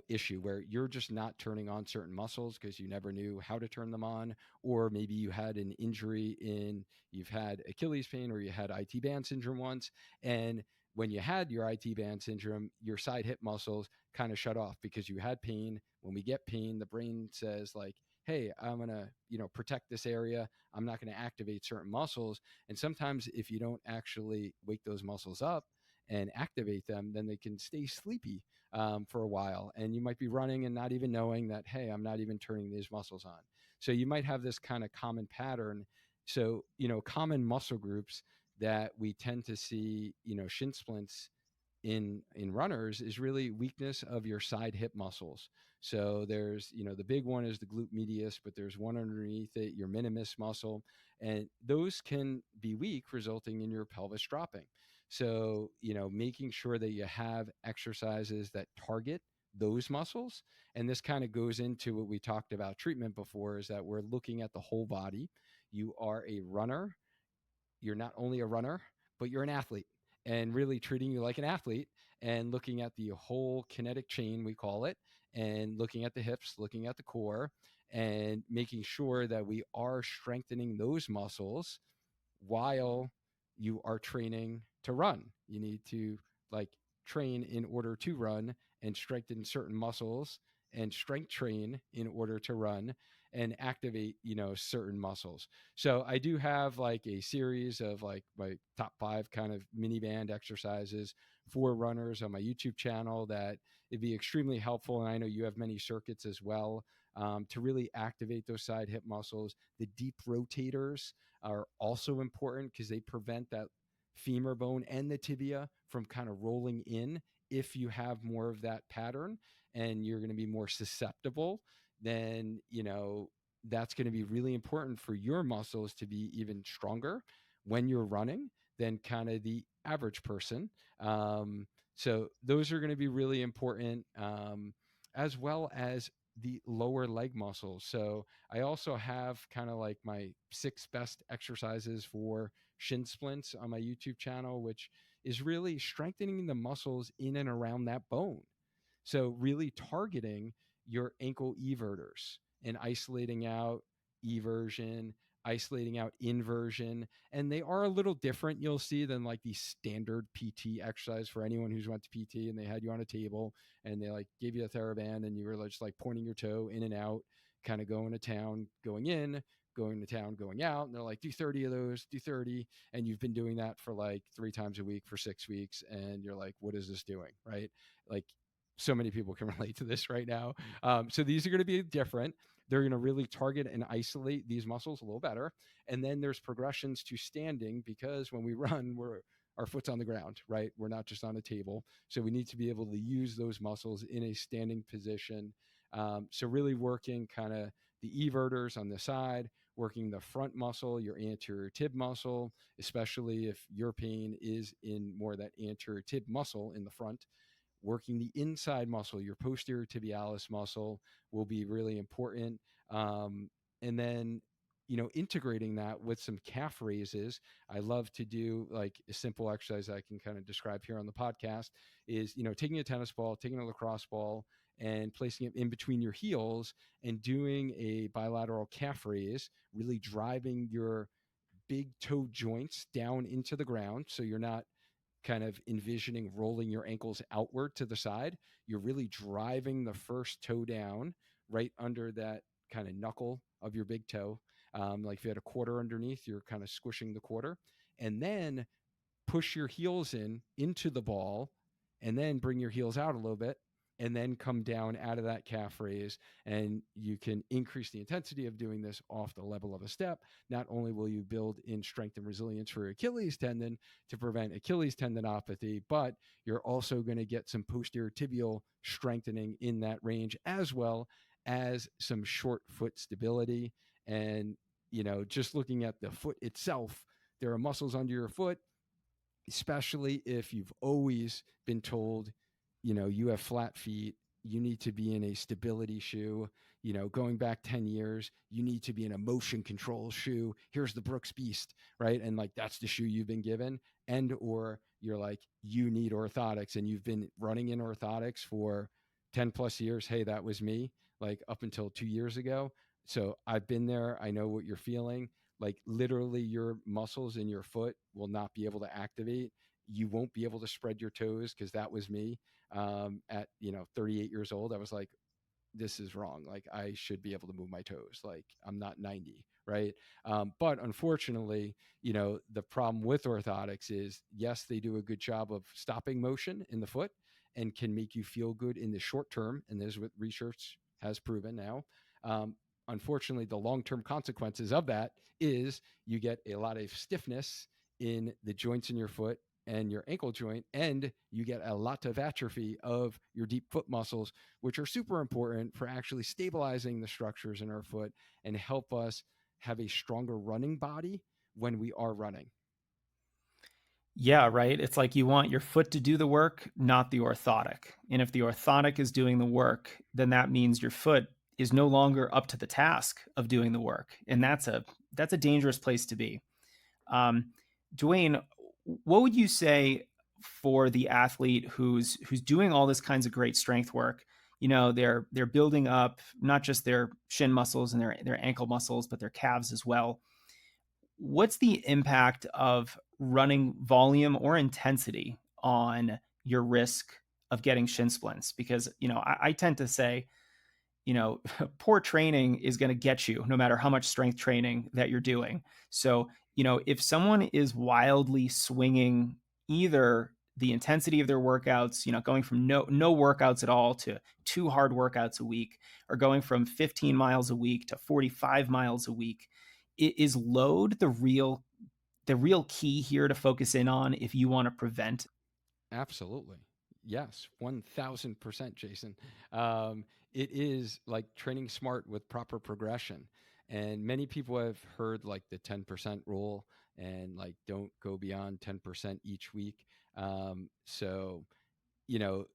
issue where you're just not turning on certain muscles because you never knew how to turn them on, or maybe you had an injury in you've had Achilles pain or you had IT band syndrome once, and when you had your IT band syndrome, your side hip muscles kind of shut off because you had pain. When we get pain, the brain says like, hey, I'm going to, protect this area. I'm not going to activate certain muscles. And sometimes if you don't actually wake those muscles up and activate them, then they can stay sleepy for a while. And you might be running and not even knowing that, hey, I'm not even turning these muscles on. So you might have this kind of common pattern. So, common muscle groups that we tend to see, shin splints in runners is really weakness of your side hip muscles. So there's, the big one is the glute medius, but there's one underneath it, your minimus muscle, and those can be weak, resulting in your pelvis dropping. So, making sure that you have exercises that target those muscles. And this kind of goes into what we talked about treatment before is that we're looking at the whole body. You are a runner, you're not only a runner, but you're an athlete, and really treating you like an athlete and looking at the whole kinetic chain, we call it, and looking at the hips, looking at the core, and making sure that we are strengthening those muscles while you are training to run. You need to like train in order to run and strengthen certain muscles and strength train in order to run and activate, certain muscles. So I do have like a series of like my top 5 kind of mini band exercises for runners on my YouTube channel that it'd be extremely helpful. And I know you have many circuits as well to really activate those side hip muscles. The deep rotators are also important because they prevent that femur bone and the tibia from kind of rolling in. If you have more of that pattern and you're going to be more susceptible, then that's going to be really important for your muscles to be even stronger when you're running than kind of the average person. So those are going to be really important, as well as the lower leg muscles. So I also have kind of like my 6 best exercises for shin splints on my YouTube channel, which is really strengthening the muscles in and around that bone. So really targeting your ankle everters and isolating out eversion, isolating out inversion, and they are a little different, you'll see, than like the standard PT exercise. For anyone who's went to PT and they had you on a table and they like gave you a TheraBand and you were just like pointing your toe in and out, kind of going to town, going in, going to town, going out, and they're like, do 30 of those, do 30, and you've been doing that for like 3 times a week for 6 weeks, and you're like, what is this doing, right? Like, so many people can relate to this right now. So these are going to be different. They're going to really target and isolate these muscles a little better. And then there's progressions to standing, because when we run, our foot's on the ground, right? We're not just on a table. So we need to be able to use those muscles in a standing position. So really working kind of the everters on the side, working the front muscle, your anterior tib muscle, especially if your pain is in more that anterior tib muscle in the front. Working the inside muscle, your posterior tibialis muscle, will be really important. And then, integrating that with some calf raises. I love to do like a simple exercise I can kind of describe here on the podcast is, taking a tennis ball, taking a lacrosse ball, and placing it in between your heels and doing a bilateral calf raise, really driving your big toe joints down into the ground. So you're not kind of envisioning rolling your ankles outward to the side. You're really driving the first toe down right under that kind of knuckle of your big toe. Like if you had a quarter underneath, you're kind of squishing the quarter. And then push your heels in into the ball, and then bring your heels out a little bit, and then come down out of that calf raise. And you can increase the intensity of doing this off the level of a step. Not only will you build in strength and resilience for your Achilles tendon to prevent Achilles tendinopathy, but you're also going to get some posterior tibial strengthening in that range, as well as some short foot stability. And, just looking at the foot itself, there are muscles under your foot, especially if you've always been told, you have flat feet, you need to be in a stability shoe. Going back 10 years, you need to be in a motion control shoe. Here's the Brooks Beast, right? And like, that's the shoe you've been given. And, or you're like, you need orthotics and you've been running in orthotics for 10 plus years. Hey, that was me, like up until 2 years ago. So I've been there. I know what you're feeling. Like literally your muscles in your foot will not be able to activate. You won't be able to spread your toes, because that was me at 38 years old. I was like, this is wrong. Like I should be able to move my toes. Like I'm not 90, right? But unfortunately, the problem with orthotics is, yes, they do a good job of stopping motion in the foot and can make you feel good in the short term. And this is what research has proven now. Unfortunately, the long-term consequences of that is you get a lot of stiffness in the joints in your foot and your ankle joint, and you get a lot of atrophy of your deep foot muscles, which are super important for actually stabilizing the structures in our foot and help us have a stronger running body when we are running. Yeah, right. It's like you want your foot to do the work, not the orthotic. And if the orthotic is doing the work, then that means your foot is no longer up to the task of doing the work. And that's a dangerous place to be. Um, Duane, what would you say for the athlete who's doing all this kinds of great strength work? They're building up not just their shin muscles and their ankle muscles, but their calves as well. What's the impact of running volume or intensity on your risk of getting shin splints? Because I tend to say, poor training is going to get you no matter how much strength training that you're doing. So, if someone is wildly swinging either the intensity of their workouts, going from no workouts at all to 2 hard workouts a week, or going from 15 miles a week to 45 miles a week, is load the real key here to focus in on if you want to prevent? Absolutely. Yes, 1000%, Jason. It is like training smart with proper progression. And many people have heard like the 10% rule and like don't go beyond 10% each week. So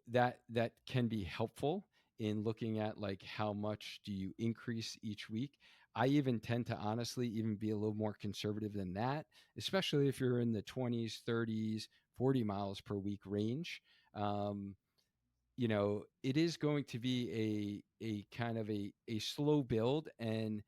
that can be helpful in looking at like how much do you increase each week. I even tend to honestly even be a little more conservative than that, especially if you're in the 20s, 30s, 40 miles per week range. um, it is going to be a kind of a slow build, and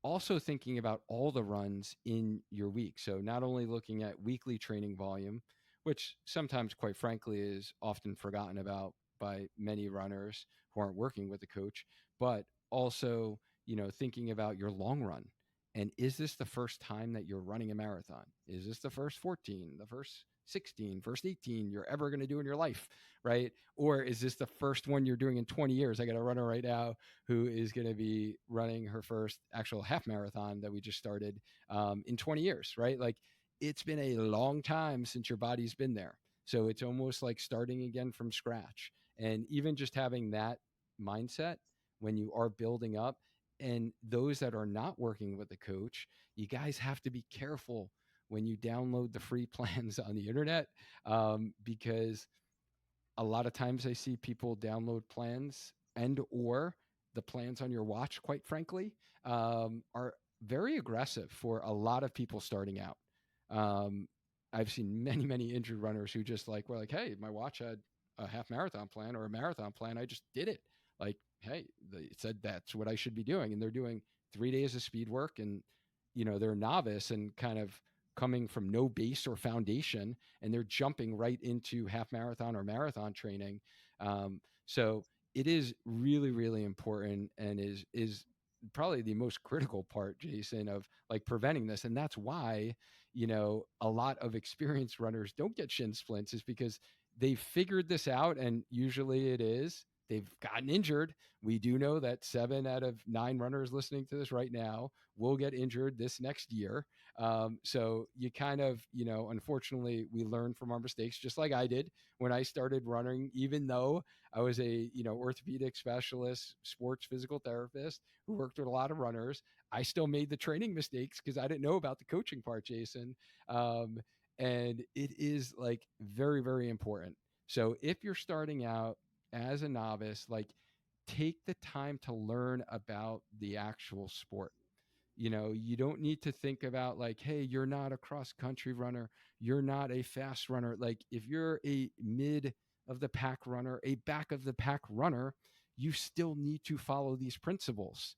also thinking about all the runs in your week. So not only looking at weekly training volume, which sometimes, quite frankly, is often forgotten about by many runners who aren't working with a coach, but also, thinking about your long run. And is this the first time that you're running a marathon? Is this the first 14, the first 16, first 18 you're ever going to do in your life, right? Or is this the first one you're doing in 20 years? I got a runner right now who is going to be running her first actual half marathon that we just started in 20 years, right? Like, it's been a long time since your body's been there. So it's almost like starting again from scratch. And even just having that mindset when you are building up, and those that are not working with a coach, you guys have to be careful when you download the free plans on the internet, because a lot of times I see people download plans, and or the plans on your watch, quite frankly, are very aggressive for a lot of people starting out. Um, I've seen many, many injured runners who just like were like, "Hey, my watch had a half marathon plan or a marathon plan. I just did it." Like, hey, they said that's what I should be doing, and they're doing 3 days of speed work, and they're a novice and kind of coming from no base or foundation, and they're jumping right into half marathon or marathon training. So it is really, really important, and is probably the most critical part, Jason, of like preventing this. And that's why, a lot of experienced runners don't get shin splints, is because they figured this out. And usually it is they've gotten injured. We do know that 7 out of 9 runners listening to this right now will get injured this next year. So you kind of, unfortunately, we learn from our mistakes, just like I did when I started running, even though I was a, orthopedic specialist, sports physical therapist who worked with a lot of runners. I still made the training mistakes because I didn't know about the coaching part, Jason. And it is like very, very important. So if you're starting out as a novice, like, take the time to learn about the actual sport. You don't need to think about like, hey, you're not a cross country runner, you're not a fast runner. Like, if you're a mid of the pack runner, a back of the pack runner, you still need to follow these principles.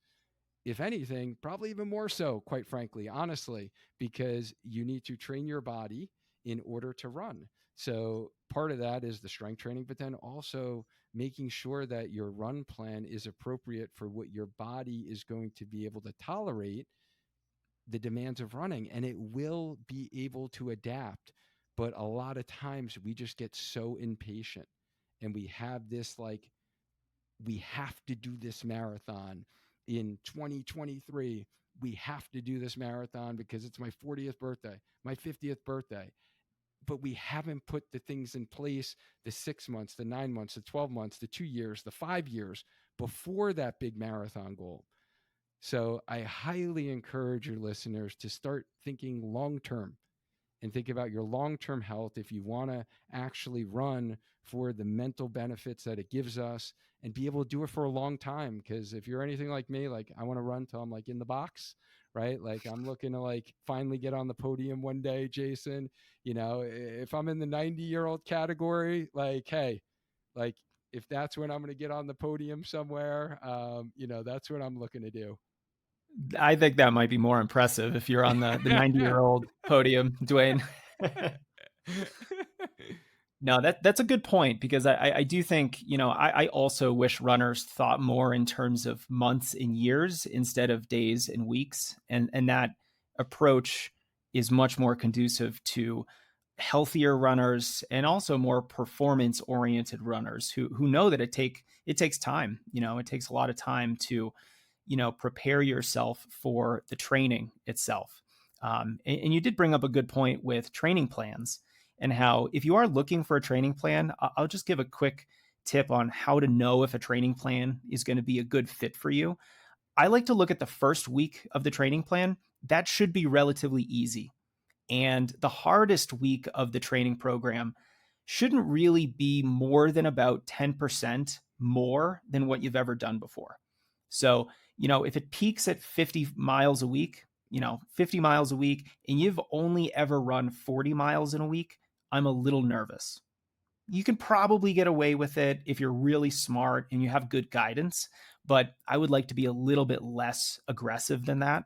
If anything, probably even more so, quite frankly, honestly, because you need to train your body in order to run. So part of that is the strength training, but then also making sure that your run plan is appropriate for what your body is going to be able to tolerate, the demands of running, and it will be able to adapt. But a lot of times we just get so impatient, and we have this like, we have to do this marathon in 2023. We have to do this marathon because it's my 40th birthday, my 50th birthday. But we haven't put the things in place, the 6 months, the 9 months, the 12 months, the 2 years, the 5 years before that big marathon goal. So I highly encourage your listeners to start thinking long term and think about your long term health if you want to actually run for the mental benefits that it gives us and be able to do it for a long time. Because if you're anything like me, like, I want to run till I'm like in the box, right? Like, I'm looking to like finally get on the podium one day, Jason. If I'm in the 90-year-old category, like, hey, like, if that's when I'm going to get on the podium somewhere, that's what I'm looking to do. I think that might be more impressive if you're on the 90-year-old podium, Duane. No, that's a good point, because I do think, I also wish runners thought more in terms of months and years instead of days and weeks. And that approach is much more conducive to healthier runners and also more performance oriented runners who know that it takes time. It takes a lot of time to, prepare yourself for the training itself. And you did bring up a good point with training plans, and how, if you are looking for a training plan, I'll just give a quick tip on how to know if a training plan is going to be a good fit for you. I like to look at the first week of the training plan. That should be relatively easy. And the hardest week of the training program shouldn't really be more than about 10% more than what you've ever done before. So, if it peaks at 50 miles a week, 50 miles a week, and you've only ever run 40 miles in a week, I'm a little nervous. You can probably get away with it if you're really smart and you have good guidance, but I would like to be a little bit less aggressive than that.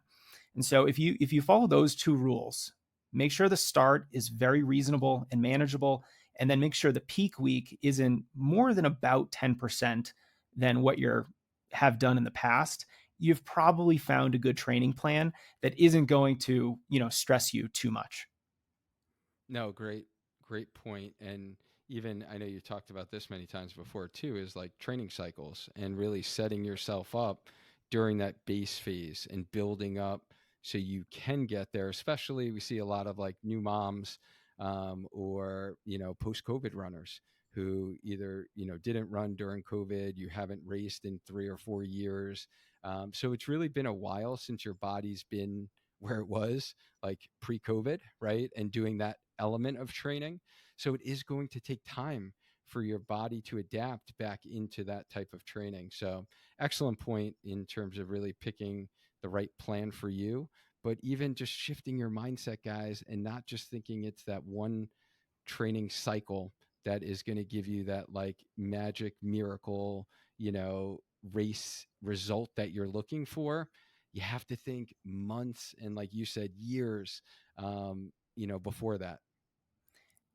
And so if you follow those two rules, make sure the start is very reasonable and manageable, and then make sure the peak week isn't more than about 10% than what you have done in the past. You've probably found a good training plan that isn't going to, stress you too much. No, great point. And even I know you talked about this many times before too, is like training cycles and really setting yourself up during that base phase and building up so you can get there. Especially we see a lot of like new moms or post COVID runners who either didn't run during COVID, you haven't raced in 3 or 4 years. So it's really been a while since your body's been where it was like pre-COVID, right? And doing that element of training. So it is going to take time for your body to adapt back into that type of training. So excellent point in terms of really picking the right plan for you, but even just shifting your mindset, guys, and not just thinking it's that one training cycle that is going to give you that like magic miracle, you know, race result that you're looking for. You have to think months and, like you said, years, before that.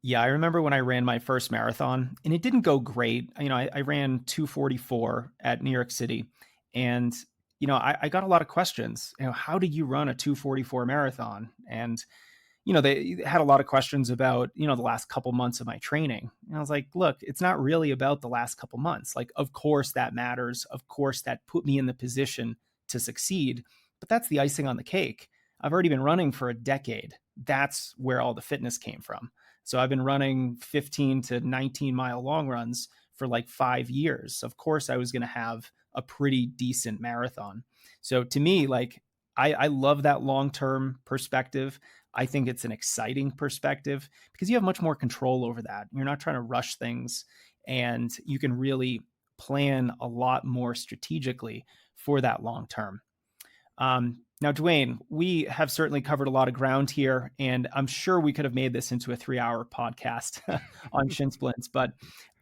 Yeah, I remember when I ran my first marathon and it didn't go great. I ran 2:44 at New York City. And, I got a lot of questions. How did you run a 2:44 marathon? And they had a lot of questions about, the last couple months of my training. And I was like, look, it's not really about the last couple months. Like, of course that matters. Of course that put me in the position to succeed, but that's the icing on the cake. I've already been running for a decade. That's where all the fitness came from. So I've been running 15 to 19-mile long runs for like 5 years. Of course, I was going to have a pretty decent marathon. So to me, like, I love that long term perspective. I think it's an exciting perspective because you have much more control over that. You're not trying to rush things, and you can really plan a lot more strategically for that long term. Now, Duane, we have certainly covered a lot of ground here, and I'm sure we could have made this into a 3-hour podcast on shin splints, but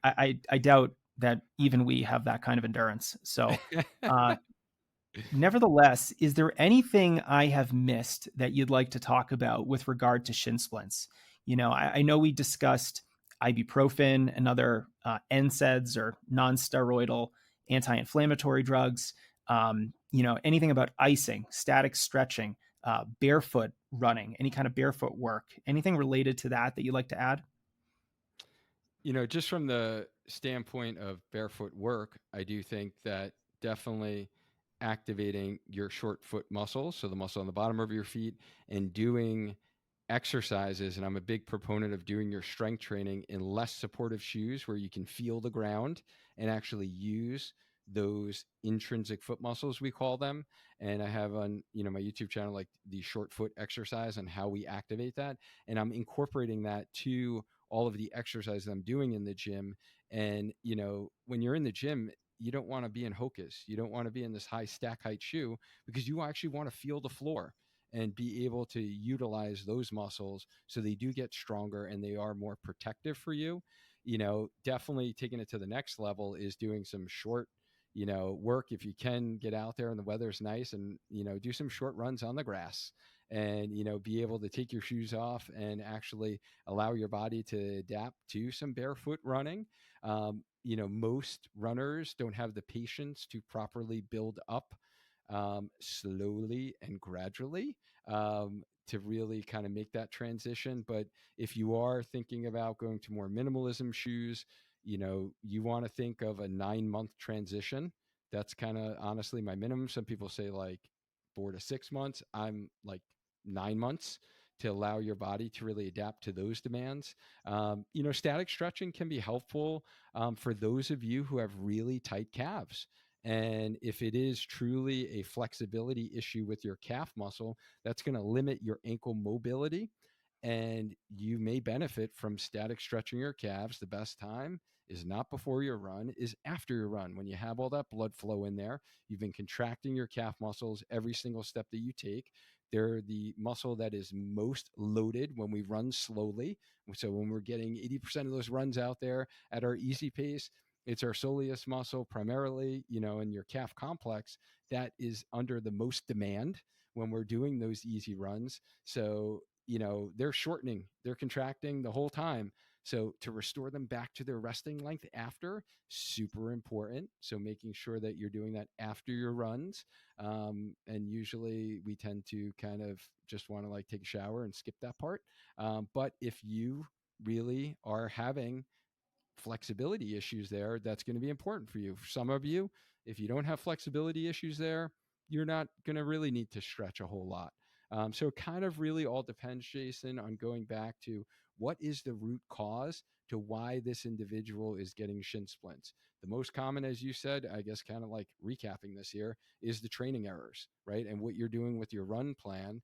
I doubt that even we have that kind of endurance. So, uh, nevertheless, is there anything I have missed that you'd like to talk about with regard to shin splints? I know we discussed ibuprofen and other NSAIDs or non-steroidal anti-inflammatory drugs. Anything about icing, static stretching, barefoot running, any kind of barefoot work, anything related to that you'd like to add? Just from the standpoint of barefoot work, I do think that definitely activating your short foot muscles, so the muscle on the bottom of your feet, and doing exercises. And I'm a big proponent of doing your strength training in less supportive shoes where you can feel the ground and actually use those intrinsic foot muscles, we call them. And I have on my YouTube channel like the short foot exercise and how we activate that, and I'm incorporating that to all of the exercises I'm doing in the gym. And when you're in the gym, you don't want to be in hocus, you don't want to be in this high stack height shoe, because you actually want to feel the floor and be able to utilize those muscles so they do get stronger and they are more protective for you. Definitely taking it to the next level is doing some short work if you can get out there and the weather's nice, and do some short runs on the grass, and be able to take your shoes off and actually allow your body to adapt to some barefoot running. Most runners don't have the patience to properly build up slowly and gradually to really kind of make that transition. But if you are thinking about going to more minimalism shoes, you want to think of a 9-month transition. That's kind of honestly my minimum. Some people say like 4 to 6 months. I'm like 9 months to allow your body to really adapt to those demands. Static stretching can be helpful for those of you who have really tight calves. And if it is truly a flexibility issue with your calf muscle, that's going to limit your ankle mobility. And you may benefit from static stretching your calves. The best time is not before your run, is after your run. When you have all that blood flow in there, you've been contracting your calf muscles every single step that you take. They're the muscle that is most loaded when we run slowly. So when we're getting 80% of those runs out there at our easy pace, it's our soleus muscle primarily, in your calf complex that is under the most demand when we're doing those easy runs. So, they're shortening, they're contracting the whole time. So to restore them back to their resting length after, super important. So making sure that you're doing that after your runs. And usually we tend to kind of just want to like take a shower and skip that part. But if you really are having flexibility issues there, that's going to be important for you. For some of you, if you don't have flexibility issues there, you're not going to really need to stretch a whole lot. So it kind of really all depends, Jason, on going back to what is the root cause to why this individual is getting shin splints. The most common, as you said, I guess kind of like recapping this here, is the training errors, right? And what you're doing with your run plan.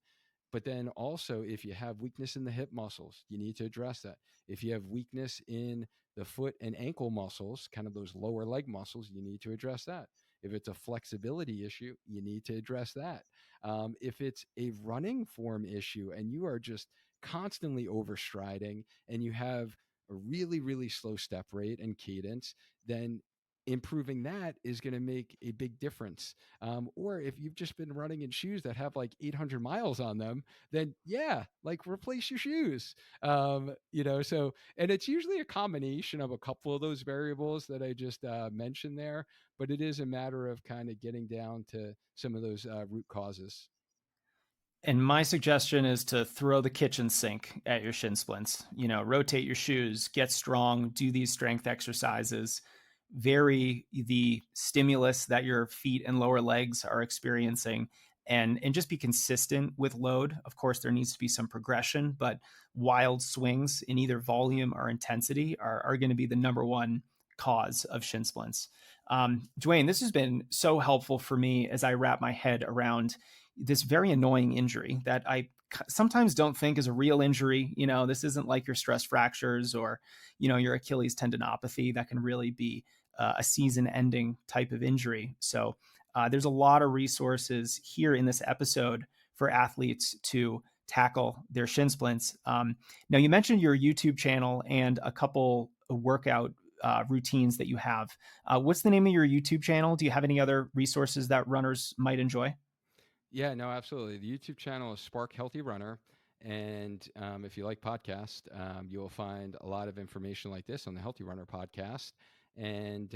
But then also, if you have weakness in the hip muscles, you need to address that. If you have weakness in the foot and ankle muscles, kind of those lower leg muscles, you need to address that. If it's a flexibility issue, you need to address that. If it's a running form issue and you are just constantly overstriding and you have a really, really slow step rate and cadence, then improving that is going to make a big difference. Or if you've just been running in shoes that have like 800 miles on them, then yeah, like replace your shoes. So, and it's usually a combination of a couple of those variables that I just mentioned there, but it is a matter of kind of getting down to some of those root causes. And my suggestion is to throw the kitchen sink at your shin splints. Rotate your shoes, get strong, do these strength exercises, vary the stimulus that your feet and lower legs are experiencing, and just be consistent with load. Of course, there needs to be some progression, but wild swings in either volume or intensity are going to be the number one cause of shin splints. Duane, this has been so helpful for me as I wrap my head around this very annoying injury that I sometimes don't think is a real injury. This isn't like your stress fractures or, your Achilles tendinopathy that can really be a season ending type of injury. So there's a lot of resources here in this episode for athletes to tackle their shin splints. Now, you mentioned your YouTube channel and a couple of workout routines that you have. What's the name of your YouTube channel? Do you have any other resources that runners might enjoy? Yeah, no, absolutely. The YouTube channel is Spark Healthy Runner. And if you like podcasts, you will find a lot of information like this on the Healthy Runner podcast. And,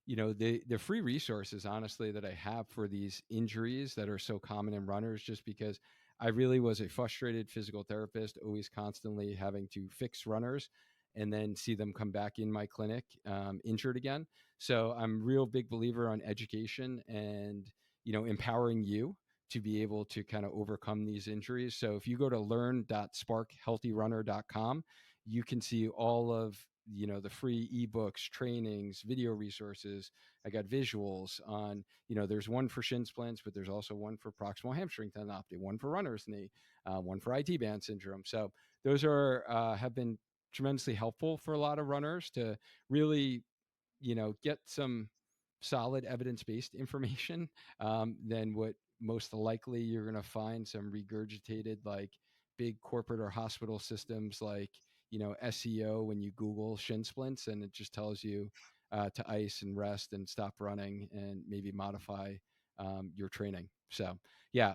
the free resources, honestly, that I have for these injuries that are so common in runners, just because I really was a frustrated physical therapist, always constantly having to fix runners and then see them come back in my clinic injured again. So I'm a real big believer on education and, empowering you to be able to kind of overcome these injuries. So if you go to learn.sparkhealthyrunner.com, you can see all of the free ebooks, trainings, video resources. I got visuals on, there's one for shin splints, but there's also one for proximal hamstring tendinopathy, one for runner's knee, one for IT band syndrome. So those are have been tremendously helpful for a lot of runners to really get some solid evidence-based information, then what most likely you're going to find some regurgitated like big corporate or hospital systems like SEO when you Google shin splints and it just tells you to ice and rest and stop running and maybe modify your training. So yeah,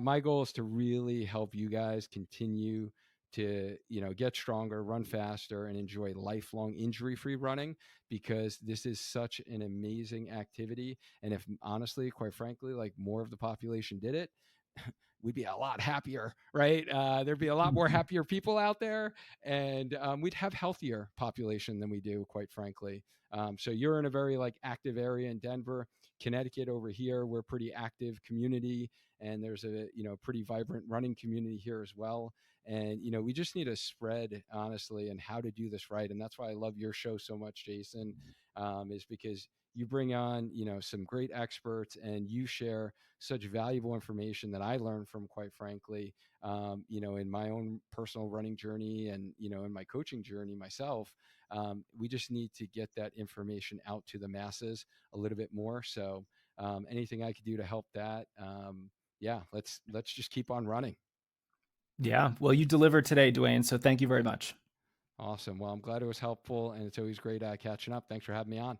my goal is to really help you guys continue to get stronger, run faster, and enjoy lifelong injury-free running, because this is such an amazing activity. And if honestly, quite frankly, like more of the population did it, we'd be a lot happier, right? There'd be a lot more Mhm. happier people out there, and we'd have healthier population than we do, quite frankly. So you're in a very like active area in Denver, Connecticut. Over here, we're a pretty active community, and there's a pretty vibrant running community here as well. And we just need to spread honestly and how to do this right. And that's why I love your show so much, Jason, is because you bring on some great experts and you share such valuable information that I learned from, quite frankly, in my own personal running journey and, in my coaching journey myself. We just need to get that information out to the masses a little bit more. So anything I could do to help that, yeah, let's just keep on running. Yeah. Well, you delivered today, Duane. So thank you very much. Awesome. Well, I'm glad it was helpful, and it's always great catching up. Thanks for having me on.